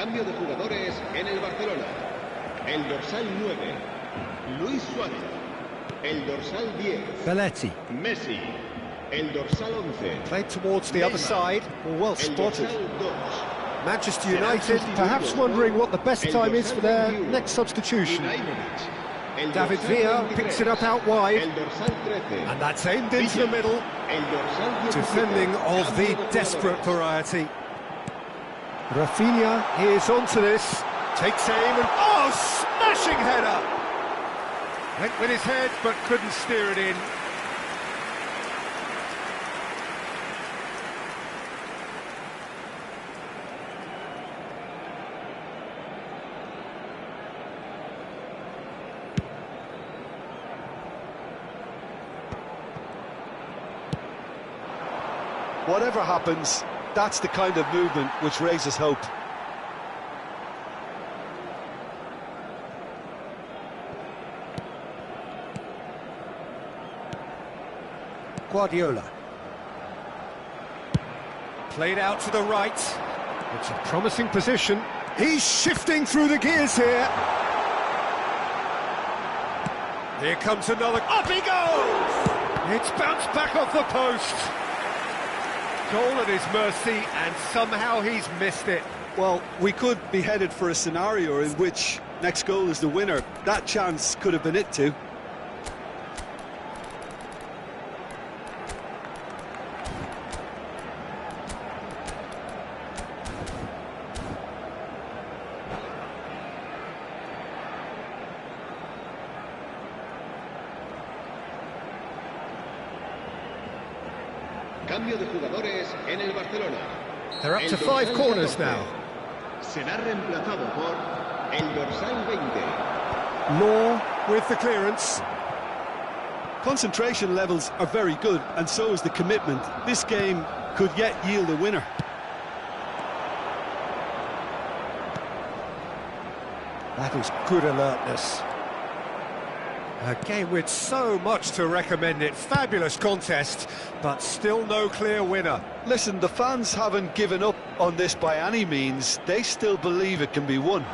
Cambio de jugadores en el Barcelona. El dorsal 9, Luis Suárez. El dorsal 10, Belletti. Messi. El dorsal 11, Played towards the other side. Well el spotted. dorsal 2, Manchester United perhaps wondering what the best time is for their next substitution. Ibrahimovic. El David dorsal Villa 23, picks it up out wide. El dorsal 13, And that's aimed into the middle. el dorsal 17. Defending of the Cambio de desperate jugadores. variety. Rafinha is onto this. Takes aim and... Oh, smashing header! Went with his head, but couldn't steer it in. Whatever happens, that's the kind of movement which raises hope. Guardiola. Played out to the right. It's a promising position. He's shifting through the gears here. Here comes another... Up he goes! It's bounced back off the post. Goal at his mercy, and somehow he's missed it. Well, we could be headed for a scenario in which next goal is the winner. That chance could have been it too. Cambio de jugadores en el Barcelona. They're up El to 5 dorsal corners 14 now. Será reemplazado por el dorsal 20. Law with the clearance. Concentration levels are very good, and so is the commitment. This game could yet yield a winner. That is good alertness. A game with so much to recommend it. Fabulous contest, but still no clear winner. Listen, the fans haven't given up on this by any means. They still believe it can be won.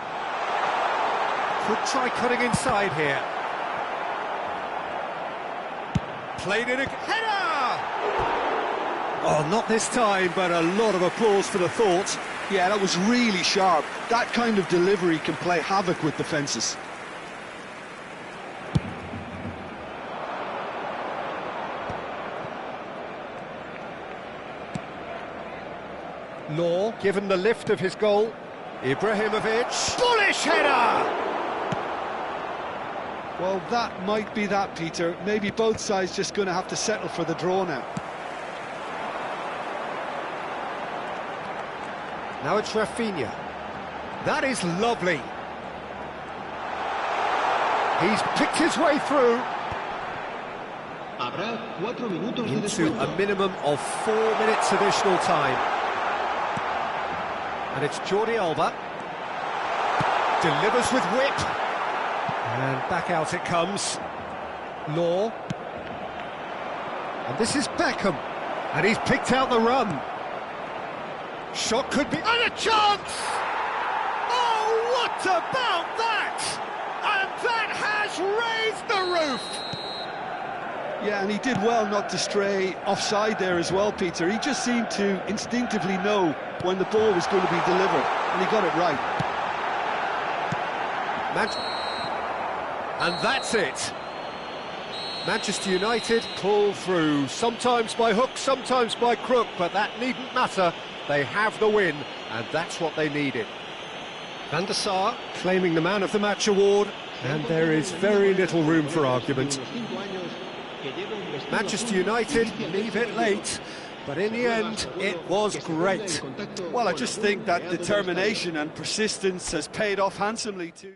Could try cutting inside here. Played in a... Header! Oh, not this time, but a lot of applause for the thought. Yeah, that was really sharp. That kind of delivery can play havoc with defences. Law, given the lift of his goal. Ibrahimovic. Bullish header! Well, that might be that, Peter. Maybe both sides just going to have to settle for the draw now. Now it's Rafinha. That is lovely. He's picked his way through Habrá 4 minutos de into descuento. a minimum of 4 minutes additional time. And it's Jordi Alba. Delivers with whip. And back out it comes. Law. And this is Beckham. And he's picked out the run. Shot could be... And a chance! Oh, what about that? And that has raised the roof! Yeah, and he did well not to stray offside there as well, Peter. He just seemed to instinctively know when the ball was going to be delivered, and he got it right. And that's it. Manchester United pull through, sometimes by hook, sometimes by crook, but that needn't matter. They have the win, and that's what they needed. Van der Sar claiming the Man of the Match award, and there is very little room for argument. Manchester United leave it late, but in the end, it was great. Well, I just think that determination and persistence has paid off handsomely too.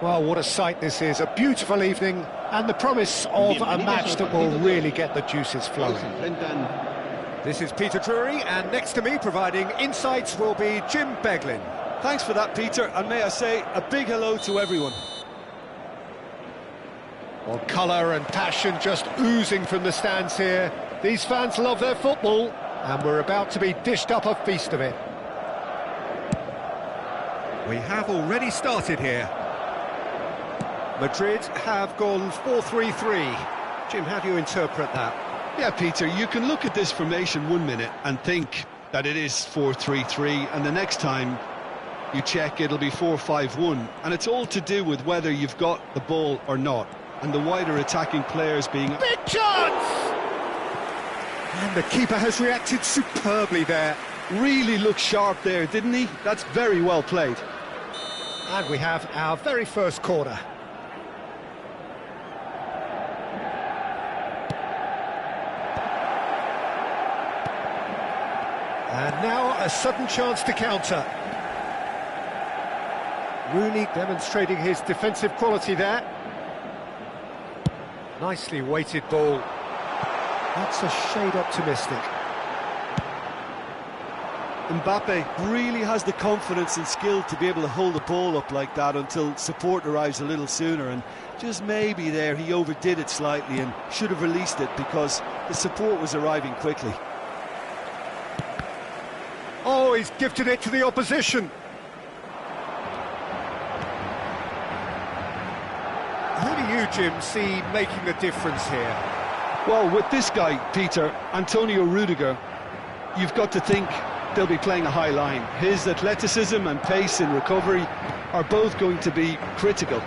Well, what a sight this is, a beautiful evening, and the promise of a match that will really get the juices flowing. This is Peter Drury, and next to me, providing insights, will be Jim Beglin. Thanks for that, Peter, and may I say a big hello to everyone. Well, colour and passion just oozing from the stands here. These fans love their football, and we're about to be dished up a feast of it. We have already started here. Madrid have gone 4-3-3. Jim, how do you interpret that? Yeah, Peter, you can look at this formation 1 minute and think that it is 4-3-3, and the next time you check it'll be 4-5-1, and it's all to do with whether you've got the ball or not, and the wider attacking players being... Big chance! And the keeper has reacted superbly there. Really looked sharp there, didn't he? That's very well played. And we have our very first corner. And now a sudden chance to counter. Rooney demonstrating his defensive quality there. Nicely weighted ball. That's a shade optimistic. Mbappe really has the confidence and skill to be able to hold the ball up like that until support arrives a little sooner, and just maybe there he overdid it slightly and should have released it because the support was arriving quickly. Oh, he's gifted it to the opposition. Who do you, Jim, see making the difference here? Well, with this guy, Peter, Antonio Rudiger, you've got to think they'll be playing a high line. His athleticism and pace in recovery are both going to be critical.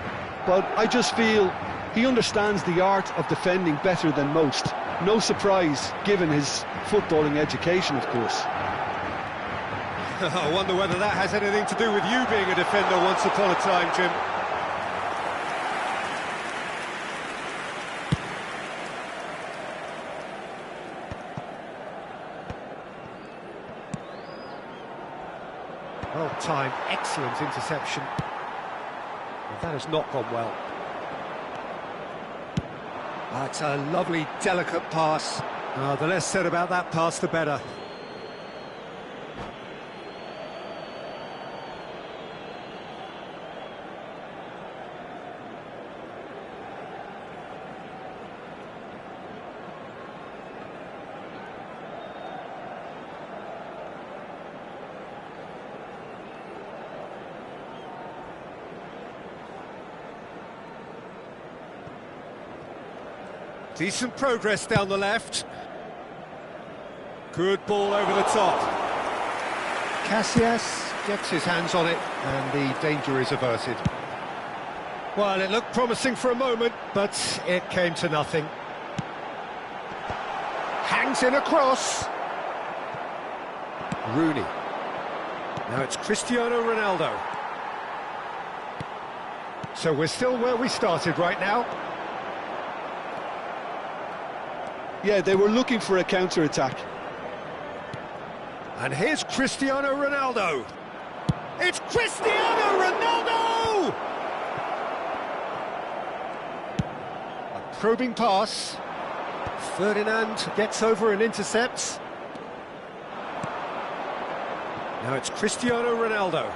But I just feel he understands the art of defending better than most. No surprise, given his footballing education, of course. I wonder whether that has anything to do with you being a defender once upon a time, Jim. Well timed, excellent interception. But that has not gone well. That's a lovely, delicate pass. The less said about that pass, the better. Decent progress down the left. Good ball over the top. Casillas gets his hands on it, and the danger is averted. Well, it looked promising for a moment, but it came to nothing. Hangs in a cross. Rooney. Now it's Cristiano Ronaldo. So we're still where we started right now. Yeah, they were looking for a counter-attack. And here's Cristiano Ronaldo. It's Cristiano Ronaldo! A probing pass. Ferdinand gets over and intercepts. Now it's Cristiano Ronaldo.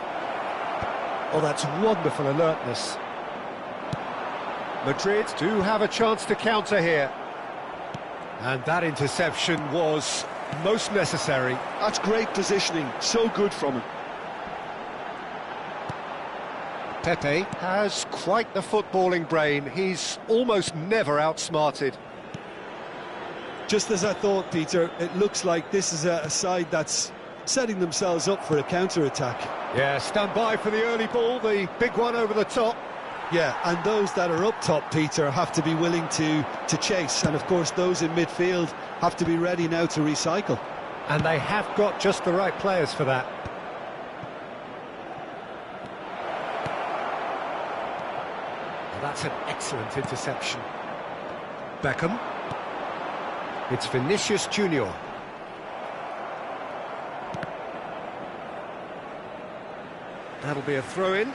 Oh, that's wonderful alertness. Madrid do have a chance to counter here. And that interception was most necessary. That's great positioning, so good from him. Pepe has quite the footballing brain. He's almost never outsmarted. Just as I thought, Peter, it looks like this is a side that's setting themselves up for a counter-attack. Yeah, stand by for the early ball, the big one over the top. Yeah, and those that are up top, Peter, have to be willing to chase. And, of course, those in midfield have to be ready now to recycle. And they have got just the right players for that. Well, that's an excellent interception. Beckham. It's Vinicius Junior. That'll be a throw-in.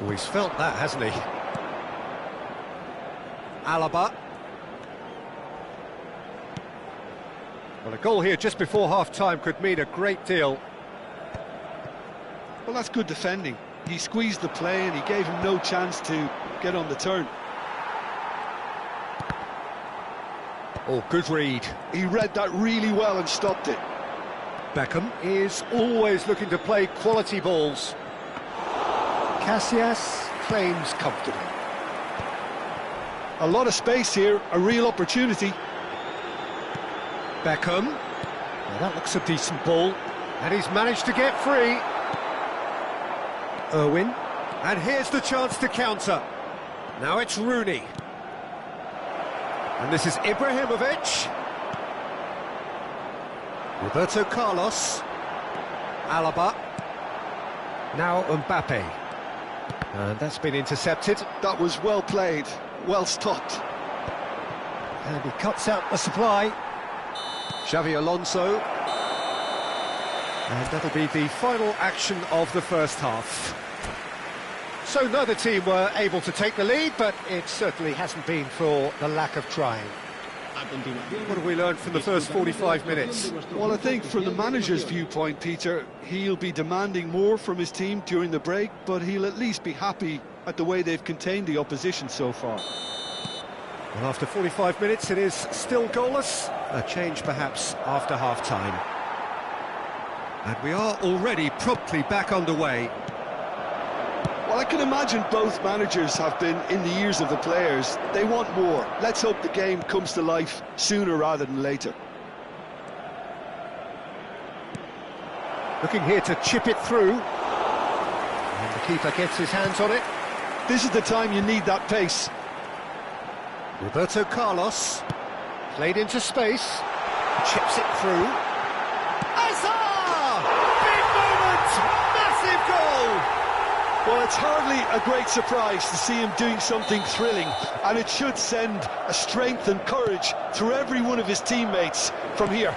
Oh, he's felt that, hasn't he? Alaba. Well, a goal here just before half-time could mean a great deal. Well, that's good defending. He squeezed the play and he gave him no chance to get on the turn. Oh, good read. He read that really well and stopped it. Beckham is always looking to play quality balls. Casillas claims comfortably. A lot of space here, a real opportunity. Beckham. Well, that looks a decent ball. And he's managed to get free. Irwin. And here's the chance to counter. Now it's Rooney. And this is Ibrahimovic. Roberto Carlos. Alaba. Now Mbappe. And that's been intercepted. That was well played, well stopped. And he cuts out the supply. Xavi Alonso. And that'll be the final action of the first half. So neither team were able to take the lead, but it certainly hasn't been for the lack of trying. What have we learned from the first 45 minutes? Well, I think from the manager's viewpoint, Peter, he'll be demanding more from his team during the break, but he'll at least be happy at the way they've contained the opposition so far. Well, after 45 minutes, it is still goalless. A change, perhaps, after half-time. And we are already promptly back underway. Well, I can imagine both managers have been in the ears of the players. They want more. Let's hope the game comes to life sooner rather than later. Looking here to chip it through. And the keeper gets his hands on it. This is the time you need that pace. Roberto Carlos. Played into space. Chips it through. Azar! Big moment! Massive goal! Well, it's hardly a great surprise to see him doing something thrilling, and it should send a strength and courage through every one of his teammates from here.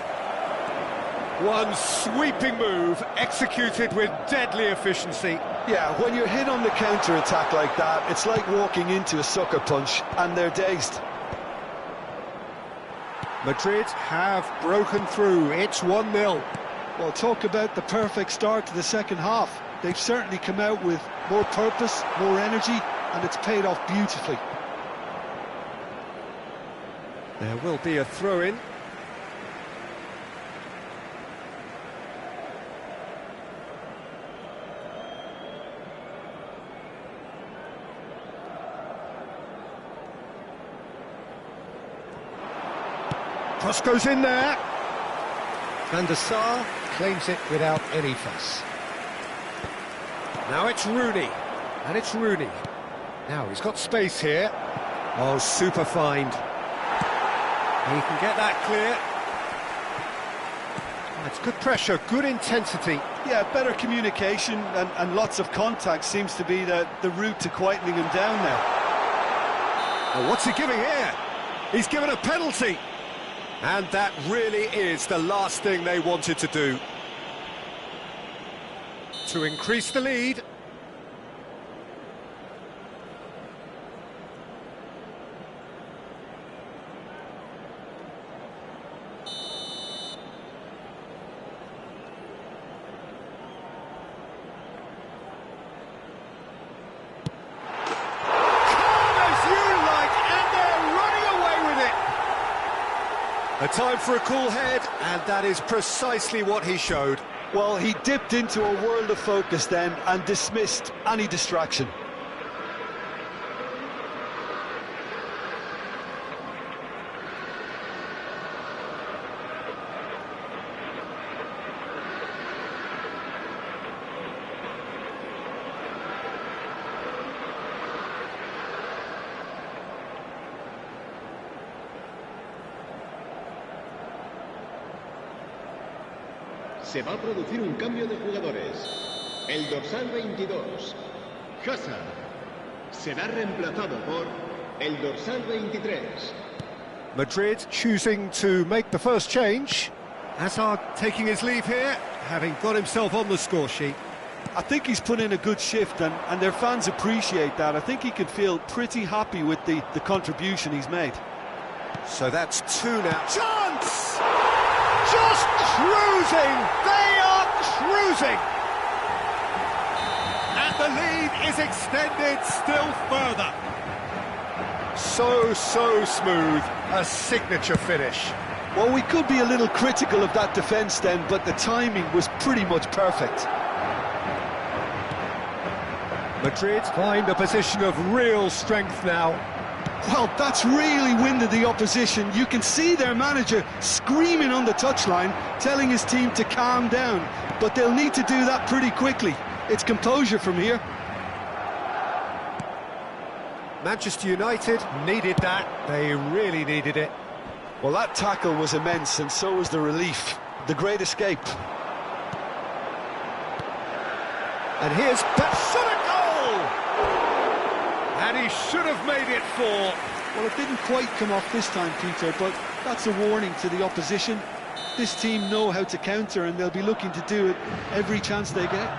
One sweeping move, executed with deadly efficiency. Yeah, when you're hit on the counter-attack like that, it's like walking into a sucker punch, and they're dazed. Madrid have broken through. It's 1-0. Well, talk about the perfect start to the second half. They've certainly come out with more purpose, more energy, and it's paid off beautifully. There will be a throw-in. Cross goes in there. Van der Sar claims it without any fuss. Now it's Rooney, and it's Rooney. Now he's got space here. Oh, super find. He can get that clear. That's good pressure, good intensity. Yeah, better communication and lots of contact seems to be the route to quietening him down now. Oh, what's he giving here? He's given a penalty. And that really is the last thing they wanted to do. To increase the lead. A time for a cool head, and that is precisely what he showed. Well, he dipped into a world of focus then and dismissed any distraction. Se va a producir un cambio de jugadores. El dorsal 22, Hazard, será reemplazado por el dorsal 23. Madrid choosing to make the first change. Hazard taking his leave here, having got himself on the score sheet. I think he's put in a good shift and their fans appreciate that. I think he can feel pretty happy with the contribution he's made. So that's two now. Chance! Just cruising! They are cruising! And the lead is extended still further. So smooth. A signature finish. Well, we could be a little critical of that defence then, but the timing was pretty much perfect. Madrid find a position of real strength now. Well, that's really winded the opposition. You can see their manager screaming on the touchline, telling his team to calm down. But they'll need to do that pretty quickly. It's composure from here. Manchester United needed that. They really needed it. Well, that tackle was immense, and so was the relief. The great escape. And here's shot a goal! And he should have made it 4. Well, it didn't quite come off this time, Peter, but that's a warning to the opposition. This team know how to counter, and they'll be looking to do it every chance they get.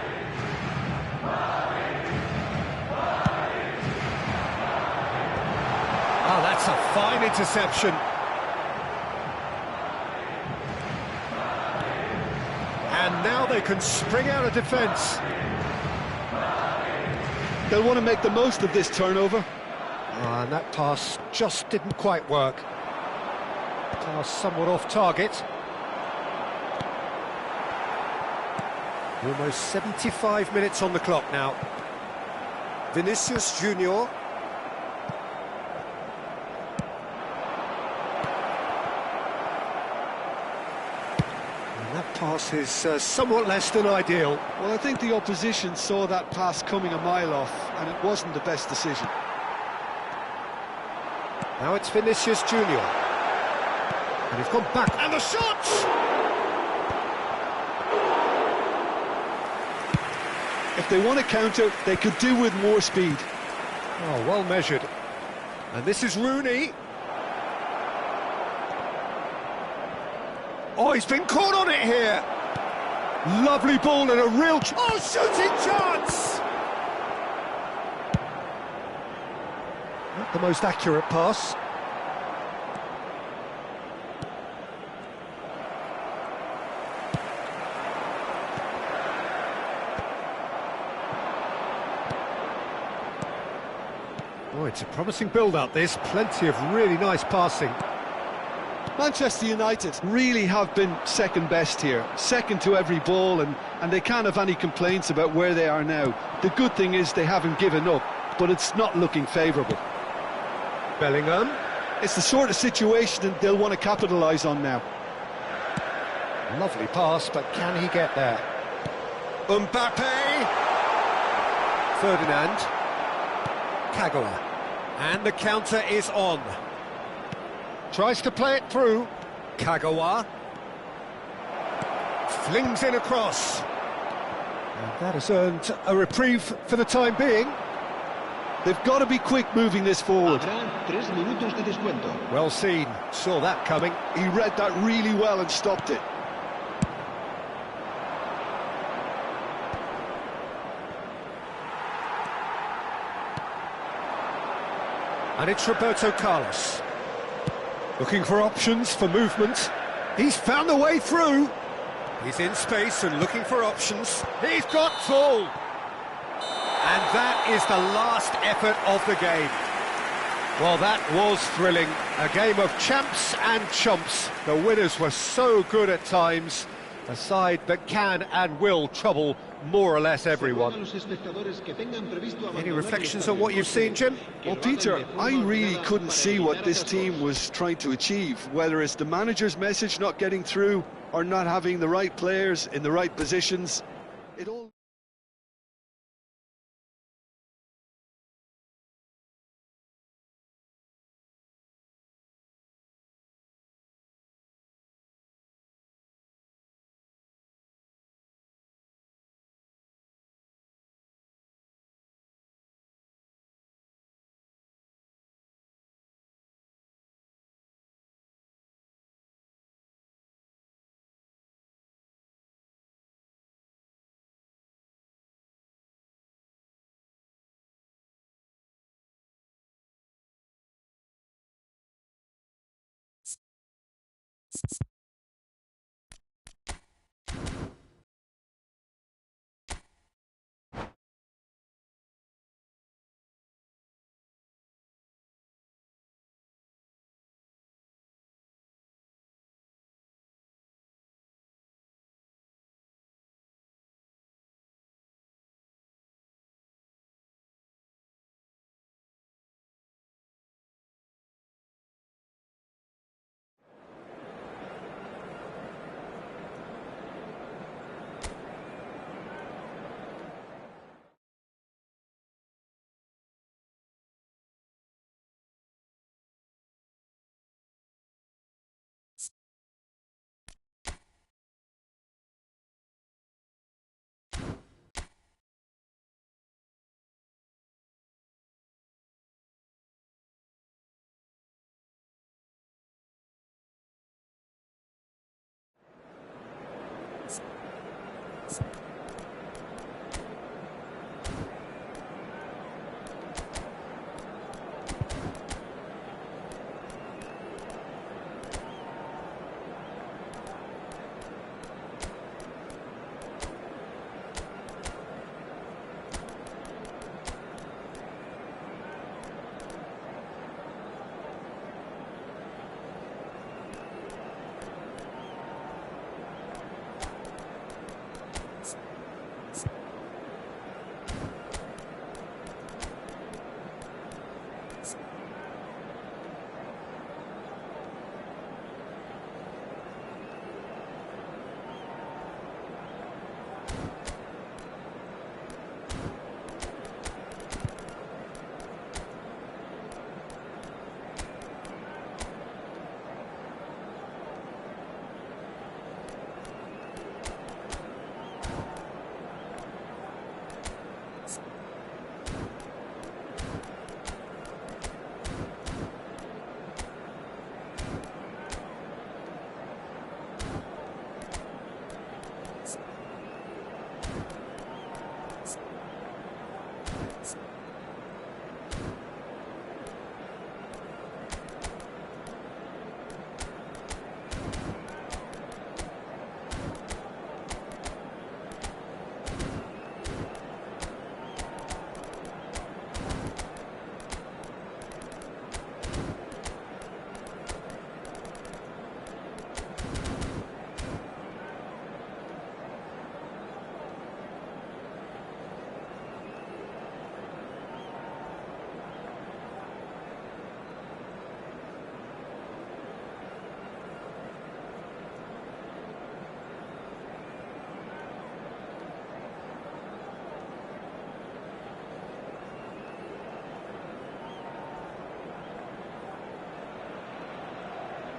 Oh, that's a fine interception. And now they can spring out of defence. They'll want to make the most of this turnover. And that pass just didn't quite work. Pass somewhat off target. Almost 75 minutes on the clock now. Vinicius Junior. That pass is somewhat less than ideal. Well, I think the opposition saw that pass coming a mile off, and it wasn't the best decision. Now it's Vinicius Junior. And he's gone back. And the shot! If they want to counter, they could do with more speed. Oh, well measured. And this is Rooney. Oh, he's been caught on it here. Lovely ball and a real... Oh, shooting chance! Not the most accurate pass. Oh, it's a promising build-up, this. Plenty of really nice passing. Manchester United really have been second best here, second to every ball, and they can't have any complaints about where they are now. The good thing is they haven't given up, but it's not looking favourable. Bellingham. It's the sort of situation that they'll want to capitalise on now. Lovely pass, but can he get there? Mbappe! Ferdinand. Kagawa. And the counter is on. Tries to play it through. Kagawa. Flings in across. And that has earned a reprieve for the time being. They've got to be quick moving this forward. Habrá 3 minutos de descuento. Well seen, saw that coming. He read that really well and stopped it. And it's Roberto Carlos. Looking for options for movement. He's found the way through. He's in space and looking for options. He's got full. And that is the last effort of the game. Well, that was thrilling. A game of champs and chumps. The winners were so good at times. A side that can and will trouble more or less everyone. Any reflections on what you've seen, Jim? Well, Peter, I really couldn't see what this team was trying to achieve, whether it's the manager's message not getting through or not having the right players in the right positions. It all...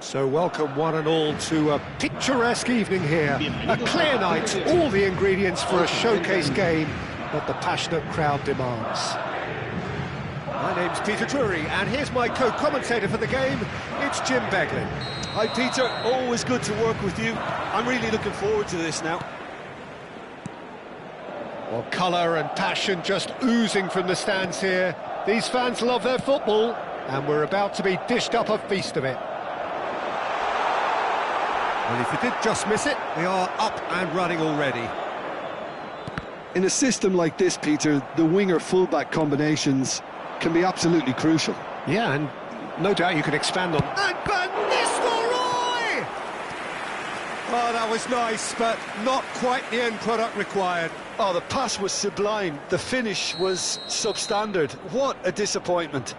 So welcome one and all to a picturesque evening here. A clear night, all the ingredients for a showcase game that the passionate crowd demands. My name's Peter Drury, and here's my co-commentator for the game, it's Jim Beglin. Hi Peter, always good to work with you. I'm really looking forward to this now. Well, colour and passion just oozing from the stands here. These fans love their football, and we're about to be dished up a feast of it. Well, if you did just miss it, we are up and running already. In a system like this, Peter, the winger-fullback combinations can be absolutely crucial. Yeah, and no doubt you can expand on... And Van Nistelrooy! Oh, that was nice, but not quite the end product required. Oh, the pass was sublime. The finish was substandard. What a disappointment.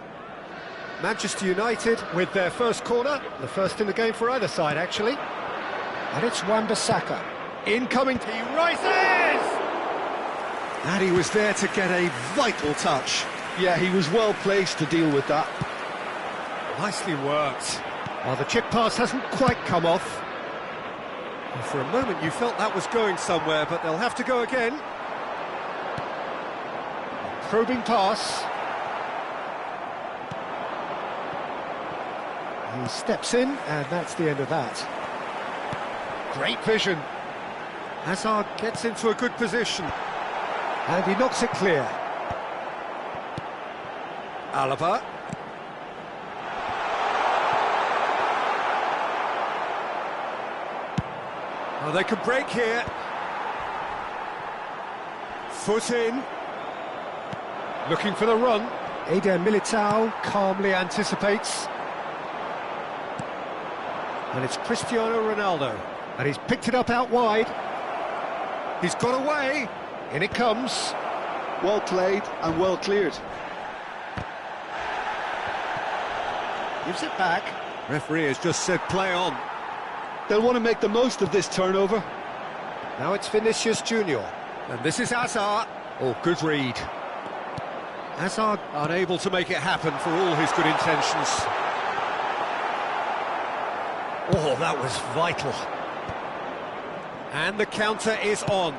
Manchester United with their first corner, the first in the game for either side, actually. And it's Wan-Bissaka. Incoming, he rises! And he was there to get a vital touch. Yeah, he was well placed to deal with that. Nicely worked. Well, the chip pass hasn't quite come off. Well, for a moment you felt that was going somewhere, but they'll have to go again. Probing pass. He steps in, and that's the end of that. Great vision. Hazard gets into a good position. And he knocks it clear. Alaba. Oh, they can break here. Foot in. Looking for the run. Eder Militao calmly anticipates. And it's Cristiano Ronaldo. And he's picked it up out wide. He's got away. In it comes. Well played and well cleared. Gives it back. Referee has just said play on. They'll want to make the most of this turnover. Now it's Vinicius Junior. And this is Hazard. Oh, good read. Hazard unable to make it happen for all his good intentions. Oh, that was vital. And the counter is on.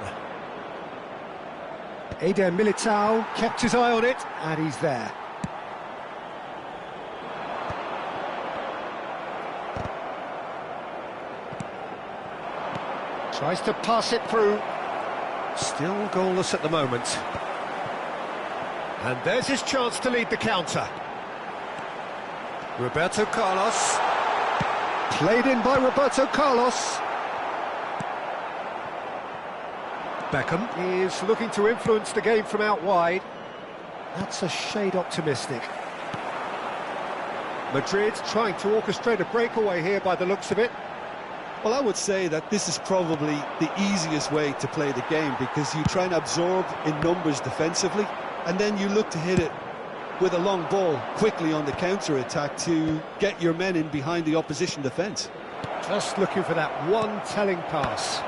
Eder Militao kept his eye on it, and he's there. Tries to pass it through. Still goalless at the moment. And there's his chance to lead the counter. Roberto Carlos. Played in by Roberto Carlos. Beckham is looking to influence the game from out wide. That's a shade optimistic. Madrid trying to orchestrate a breakaway here by the looks of it. Well, I would say that this is probably the easiest way to play the game, because you try and absorb in numbers defensively, and then you look to hit it with a long ball quickly on the counter-attack to get your men in behind the opposition defence. Just looking for that one telling pass.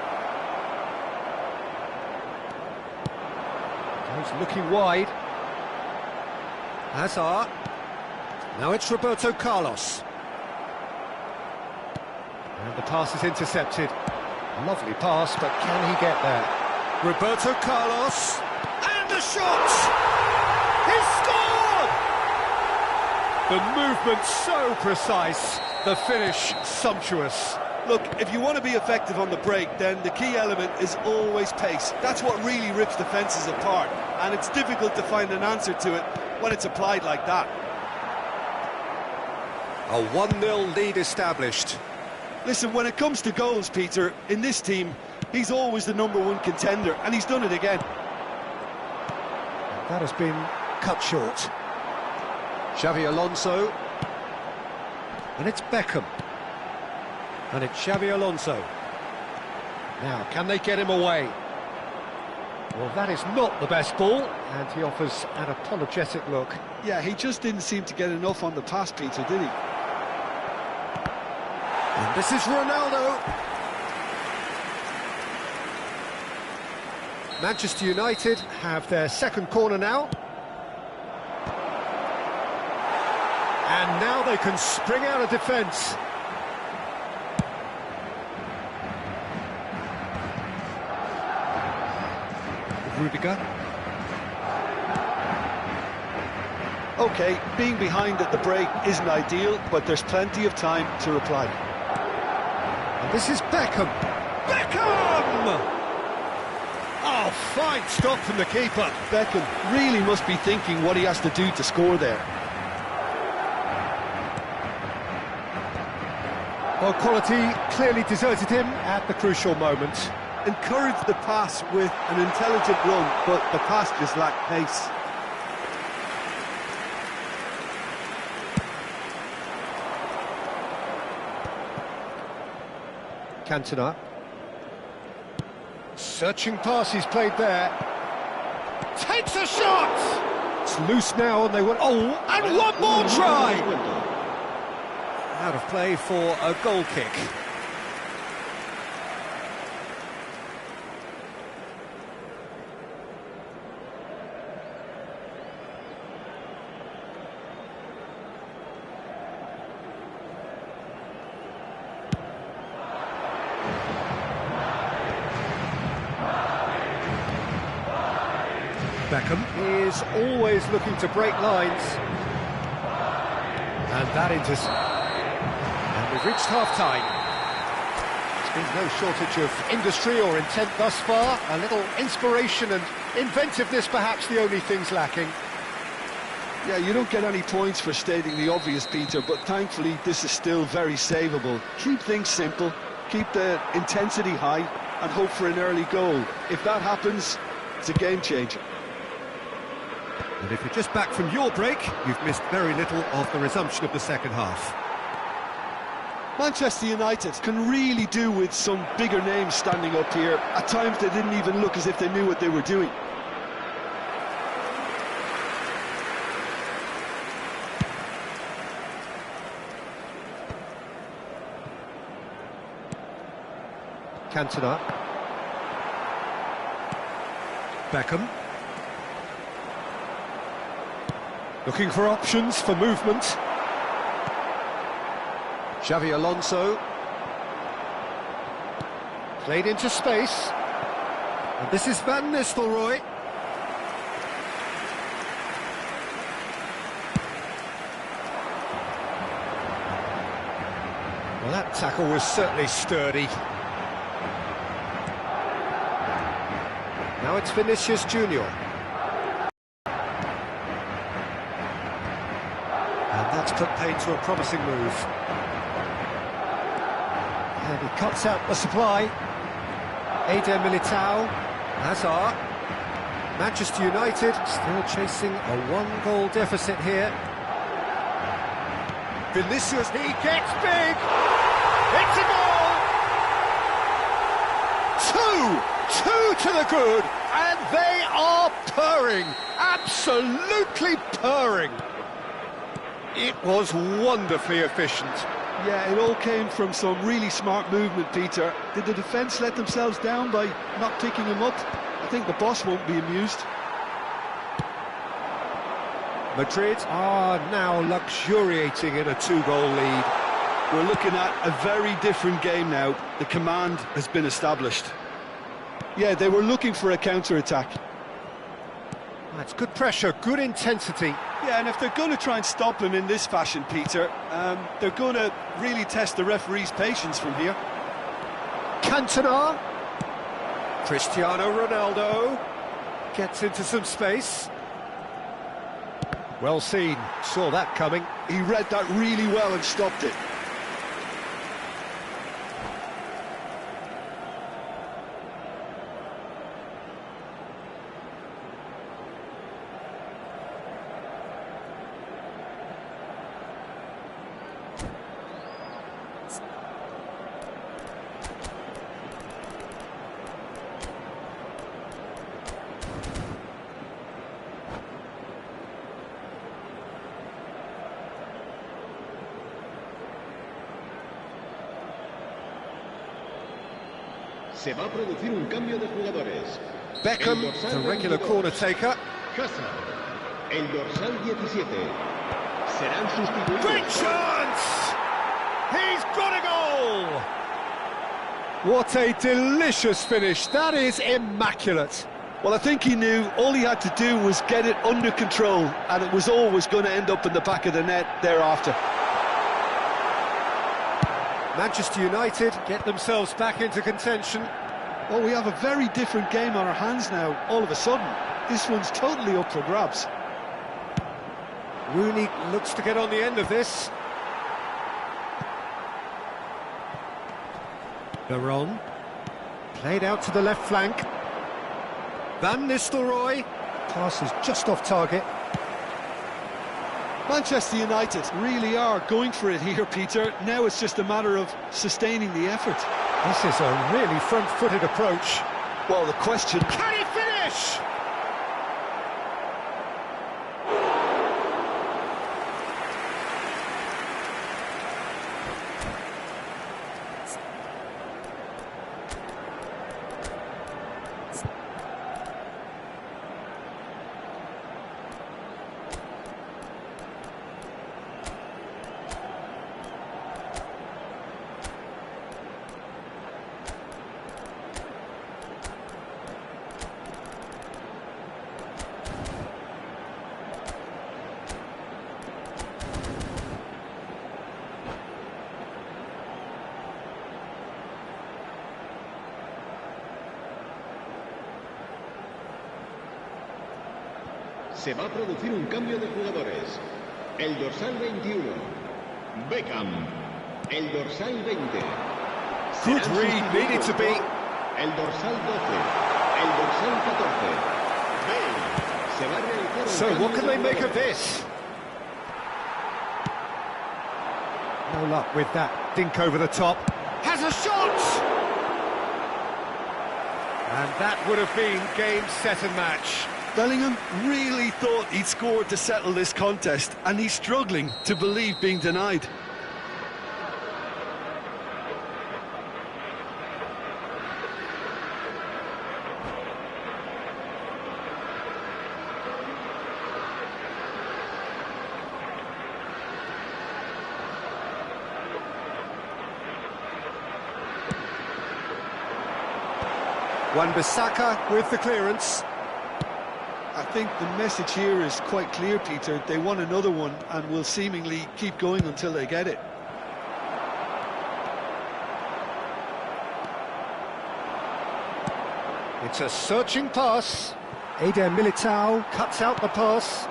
He's looking wide. Hazard. Now it's Roberto Carlos. And the pass is intercepted. Lovely pass, but can he get there? Roberto Carlos. And the shot! He scored! The movement so precise. The finish sumptuous. Look, if you want to be effective on the break, then the key element is always pace. That's what really rips defences apart, and it's difficult to find an answer to it when it's applied like that. A 1-0 lead established. Listen, when it comes to goals, Peter, in this team, he's always the #1 contender, and he's done it again. That has been cut short. Xavi Alonso. And it's Beckham. And it's Xavi Alonso. Now, can they get him away? Well, that is not the best ball, and he offers an apologetic look. Yeah, he just didn't seem to get enough on the pass, Peter, did he? And this is Ronaldo. Manchester United have their second corner now. And now they can spring out of defence. Rudiger. OK, being behind at the break isn't ideal, but there's plenty of time to reply. And this is Beckham. Beckham! Oh, fine stop from the keeper. Beckham really must be thinking what he has to do to score there. Well, quality clearly deserted him at the crucial moment. Encouraged the pass with an intelligent run, but the pass just lacked pace. Cantona. Searching pass he's played there. Takes a shot! It's loose now and they will... Oh, and one more try! Out of play for a goal kick. Beckham. He is always looking to break lines. And that And we've reached half-time. There's been no shortage of industry or intent thus far. A little inspiration and inventiveness, perhaps the only things lacking. Yeah, you don't get any points for stating the obvious, Peter, but thankfully this is still very savable. Keep things simple, keep the intensity high, and hope for an early goal. If that happens, it's a game changer. And if you're just back from your break, you've missed very little of the resumption of the second half. Manchester United can really do with some bigger names standing up here. At times they didn't even look as if they knew what they were doing. Cantona. Beckham. Looking for options for movement. Xavi Alonso. Played into space. And this is Van Nistelrooy. Well, that tackle was certainly sturdy. Now it's Vinicius Junior. And that's put paid to a promising move. And he cuts out the supply. Eder Militao. Hazard. Manchester United still chasing a one-goal deficit here. Vinicius, he gets big! It's a goal! Two to the good, and they are purring, absolutely purring. It was wonderfully efficient. Yeah, it all came from some really smart movement, Peter. Did the defence let themselves down by not picking him up? I think the boss won't be amused. Madrid are now luxuriating in a two-goal lead. We're looking at a very different game now. The command has been established. Yeah, they were looking for a counter-attack. That's good pressure, good intensity. Yeah, and if they're going to try and stop him in this fashion, Peter, they're going to really test the referee's patience from here. Cantona. Cristiano Ronaldo gets into some space. Well seen, saw that coming. He read that really well and stopped it. Se va a producir un cambio de jugadores. Beckham, the regular corner taker. Casa, el dorsal 17. Serán sustituidos. Great chance! He's got a goal! What a delicious finish. That is immaculate. Well, I think he knew all he had to do was get it under control, and it was always going to end up in the back of the net thereafter. Manchester United get themselves back into contention. Well, we have a very different game on our hands now, all of a sudden. This one's totally up for grabs. Rooney looks to get on the end of this. Veron. Played out to the left flank. Van Nistelrooy. Pass is just off target. Manchester United really are going for it here, Peter. Now it's just a matter of sustaining the effort. This is a really front-footed approach. Well, the question... Can he finish? Se va a producir un cambio de jugadores. El dorsal 21, Beckham. El dorsal 20. Good read, needed to be. El dorsal 12. El dorsal 14. Bale. Se va a realizar un So cambio what can de they make of jugadores. this? No luck with that dink over the top. Has a shot! And that would have been game, set and match. Bellingham really thought he'd scored to settle this contest, and he's struggling to believe being denied. Wan-Bissaka with the clearance. I think the message here is quite clear, Peter. They want another one and will seemingly keep going until they get it. It's a searching pass. Eder Militao. Cuts out the pass.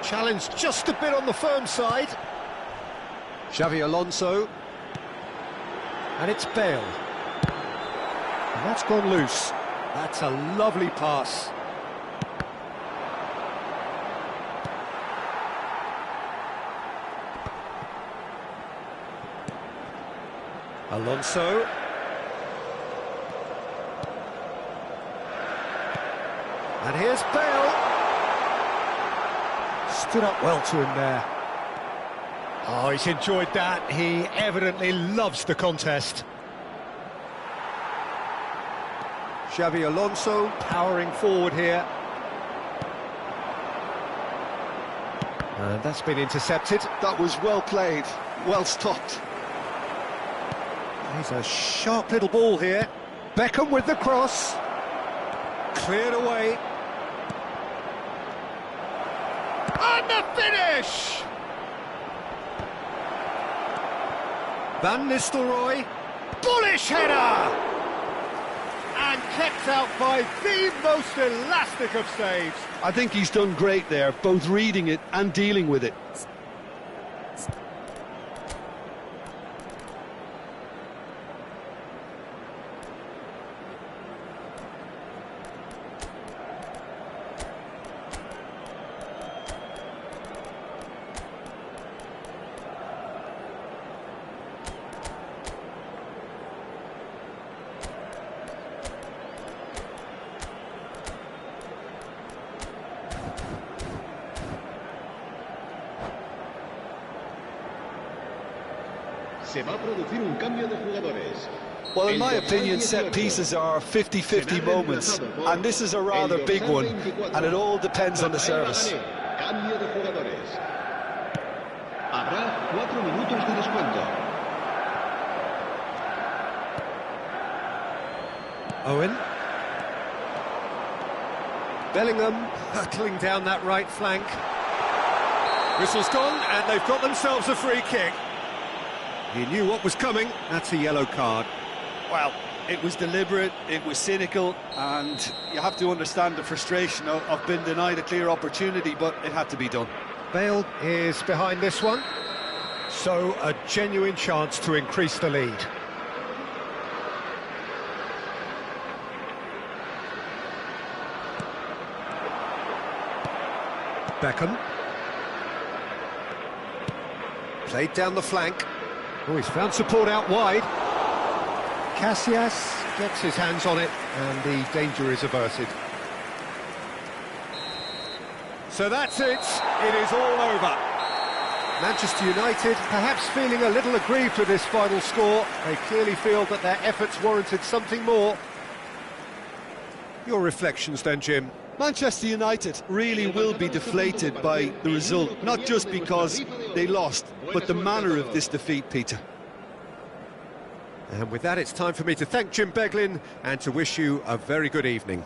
Challenged just a bit on the firm side. Xavi Alonso. And it's Bale. And that's gone loose. That's a lovely pass. Alonso. And here's Bale. Stood up well to him there. Oh, he's enjoyed that. He evidently loves the contest. Xavi Alonso powering forward here. And that's been intercepted. That was well played, well stopped. He's a sharp little ball here. Beckham with the cross. Cleared away. And the finish! Van Nistelrooy. Bullish header! And kept out by the most elastic of saves. I think he's done great there, both reading it and dealing with it. Se va a producir un cambio de jugadores. Well, in my opinion, set pieces are 50-50 moments, and this is a rather big one, and it all depends on the service. Cambio de jugadores. Habrá 4 minutos de descuento. Owen. Bellingham hurtling down that right flank. Whistle's gone, and they've got themselves a free kick. He knew what was coming. That's a yellow card. Well, it was deliberate, it was cynical, and you have to understand the frustration of being denied a clear opportunity, but it had to be done. Bale is behind this one. So a genuine chance to increase the lead. Beckham. Played down the flank. Oh, he's found support out wide. Casillas gets his hands on it, and the danger is averted. So that's it. It is all over. Manchester United perhaps feeling a little aggrieved with this final score. They clearly feel that their efforts warranted something more. Your reflections then, Jim? Manchester United really will be deflated by the result, not just because they lost, but the manner of this defeat, Peter. And with that, it's time for me to thank Jim Beglin and to wish you a very good evening.